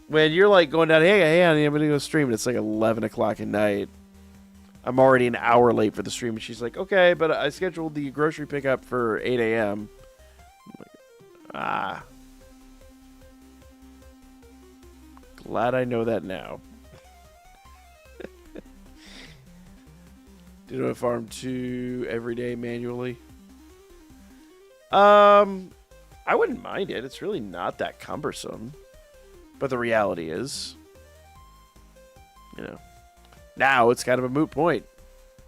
when you're like going down, hey, honey, I'm gonna go stream, and it's like 11 o'clock at night. I'm already an hour late for the stream, and she's like, okay, but I scheduled the grocery pickup for 8 a.m. I'm like, glad I know that now. Did I farm 2 every day manually? I wouldn't mind it. It's really not that cumbersome. But the reality is, you know, now it's kind of a moot point.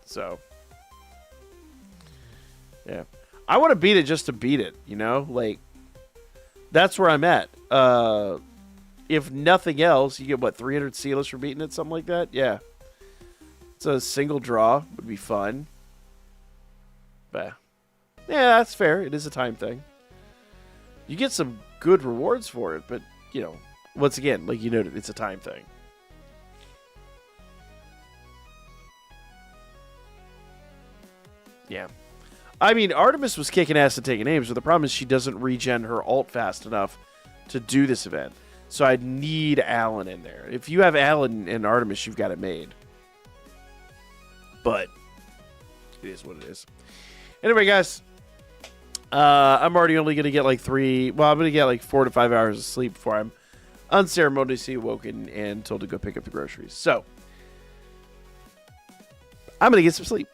So, yeah. I want to beat it just to beat it, you know? Like, that's where I'm at. If nothing else, you get, what, 300 Sealess for beating it? Something like that? Yeah. It's a single draw. Would be fun. But, yeah, that's fair. It is a time thing. You get some good rewards for it, but, you know, once again, like you noted, it's a time thing. Yeah. I mean, Artemis was kicking ass and taking names, but the problem is she doesn't regen her ult fast enough to do this event. So I'd need Alan in there. If you have Alan and Artemis, you've got it made. But it is what it is. Anyway, guys, I'm already only going to get like 4 to 5 hours of sleep before I'm unceremoniously woken and told to go pick up the groceries. So, I'm going to get some sleep.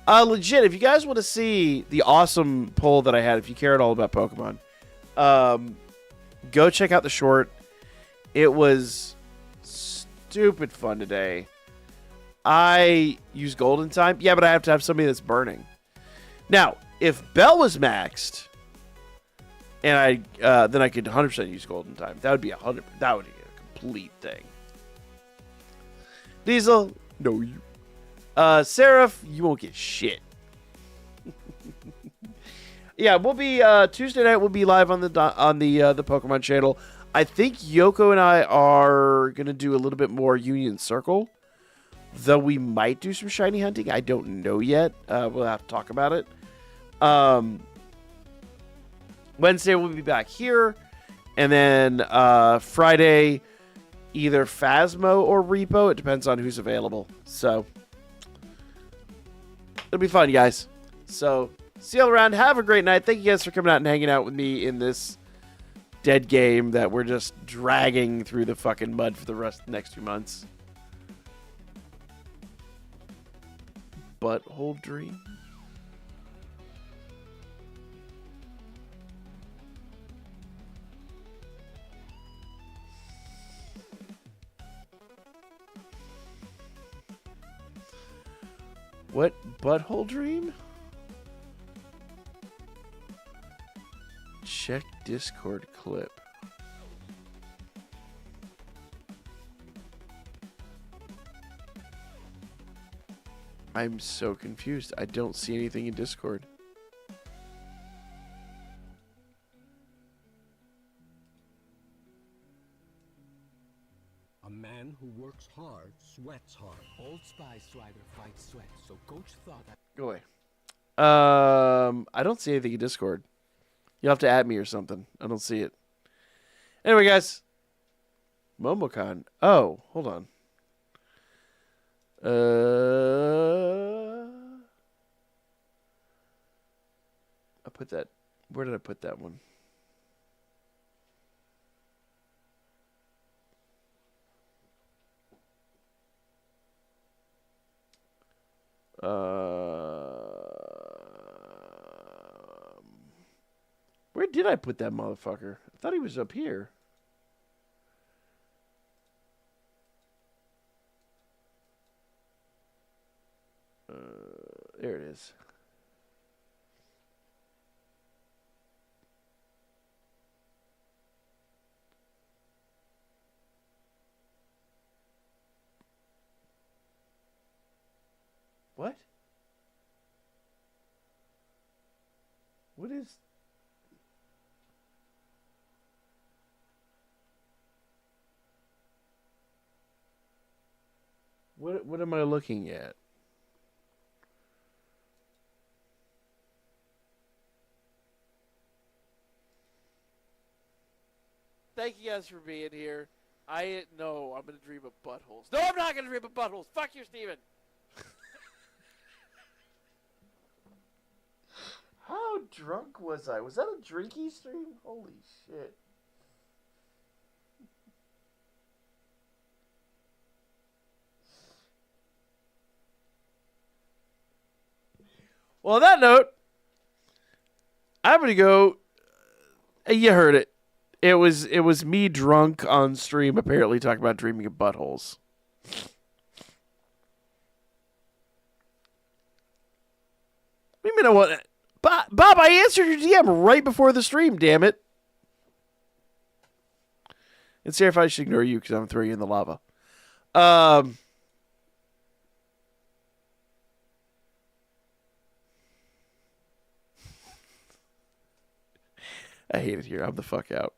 Legit, if you guys want to see the awesome poll that I had, if you care at all about Pokemon, go check out the short. It was stupid fun today. I use Golden Time. Yeah, but I have to have somebody that's burning. Now, if Bell was maxed, and then I could 100% use Golden Time. That would be 100. That would be a complete thing. Diesel, no you. Seraph, you won't get shit. Yeah, we'll be Tuesday night. We'll be live on the Pokemon channel. I think Yoko and I are gonna do a little bit more Union Circle, though we might do some shiny hunting. I don't know yet. We'll have to talk about it. Wednesday we'll be back here, and then Friday either Phasmo or Repo. It depends on who's available. So it'll be fun, guys. So see you all around. Have a great night. Thank you guys for coming out and hanging out with me in this dead game that we're just dragging through the fucking mud for the next 2 months. Butthole Dream. What butthole dream? Check Discord clip. I'm so confused. I don't see anything in Discord. A man who works hard sweats hard. Old Spice Rider fights sweat, so Coach thought that. Go away. I don't see anything in Discord. You'll have to add me or something. I don't see it. Anyway, guys. Momocon. Oh, hold on. I put that. Where did I put that one? Where did I put that motherfucker? I thought he was up here. There it is. What? What is... What am I looking at? Thank you guys for being here. No, I'm gonna dream of buttholes. No, I'm not gonna dream of buttholes. Fuck you, Steven. How drunk was I? Was that a drinky stream? Holy shit. Well, on that note, I'm gonna go. You heard it. It was me drunk on stream, apparently talking about dreaming of buttholes. You know what? Bob, I answered your DM right before the stream. Damn it! And see if I should ignore you because I'm throwing you in the lava. I hate it here. I'm the fuck out.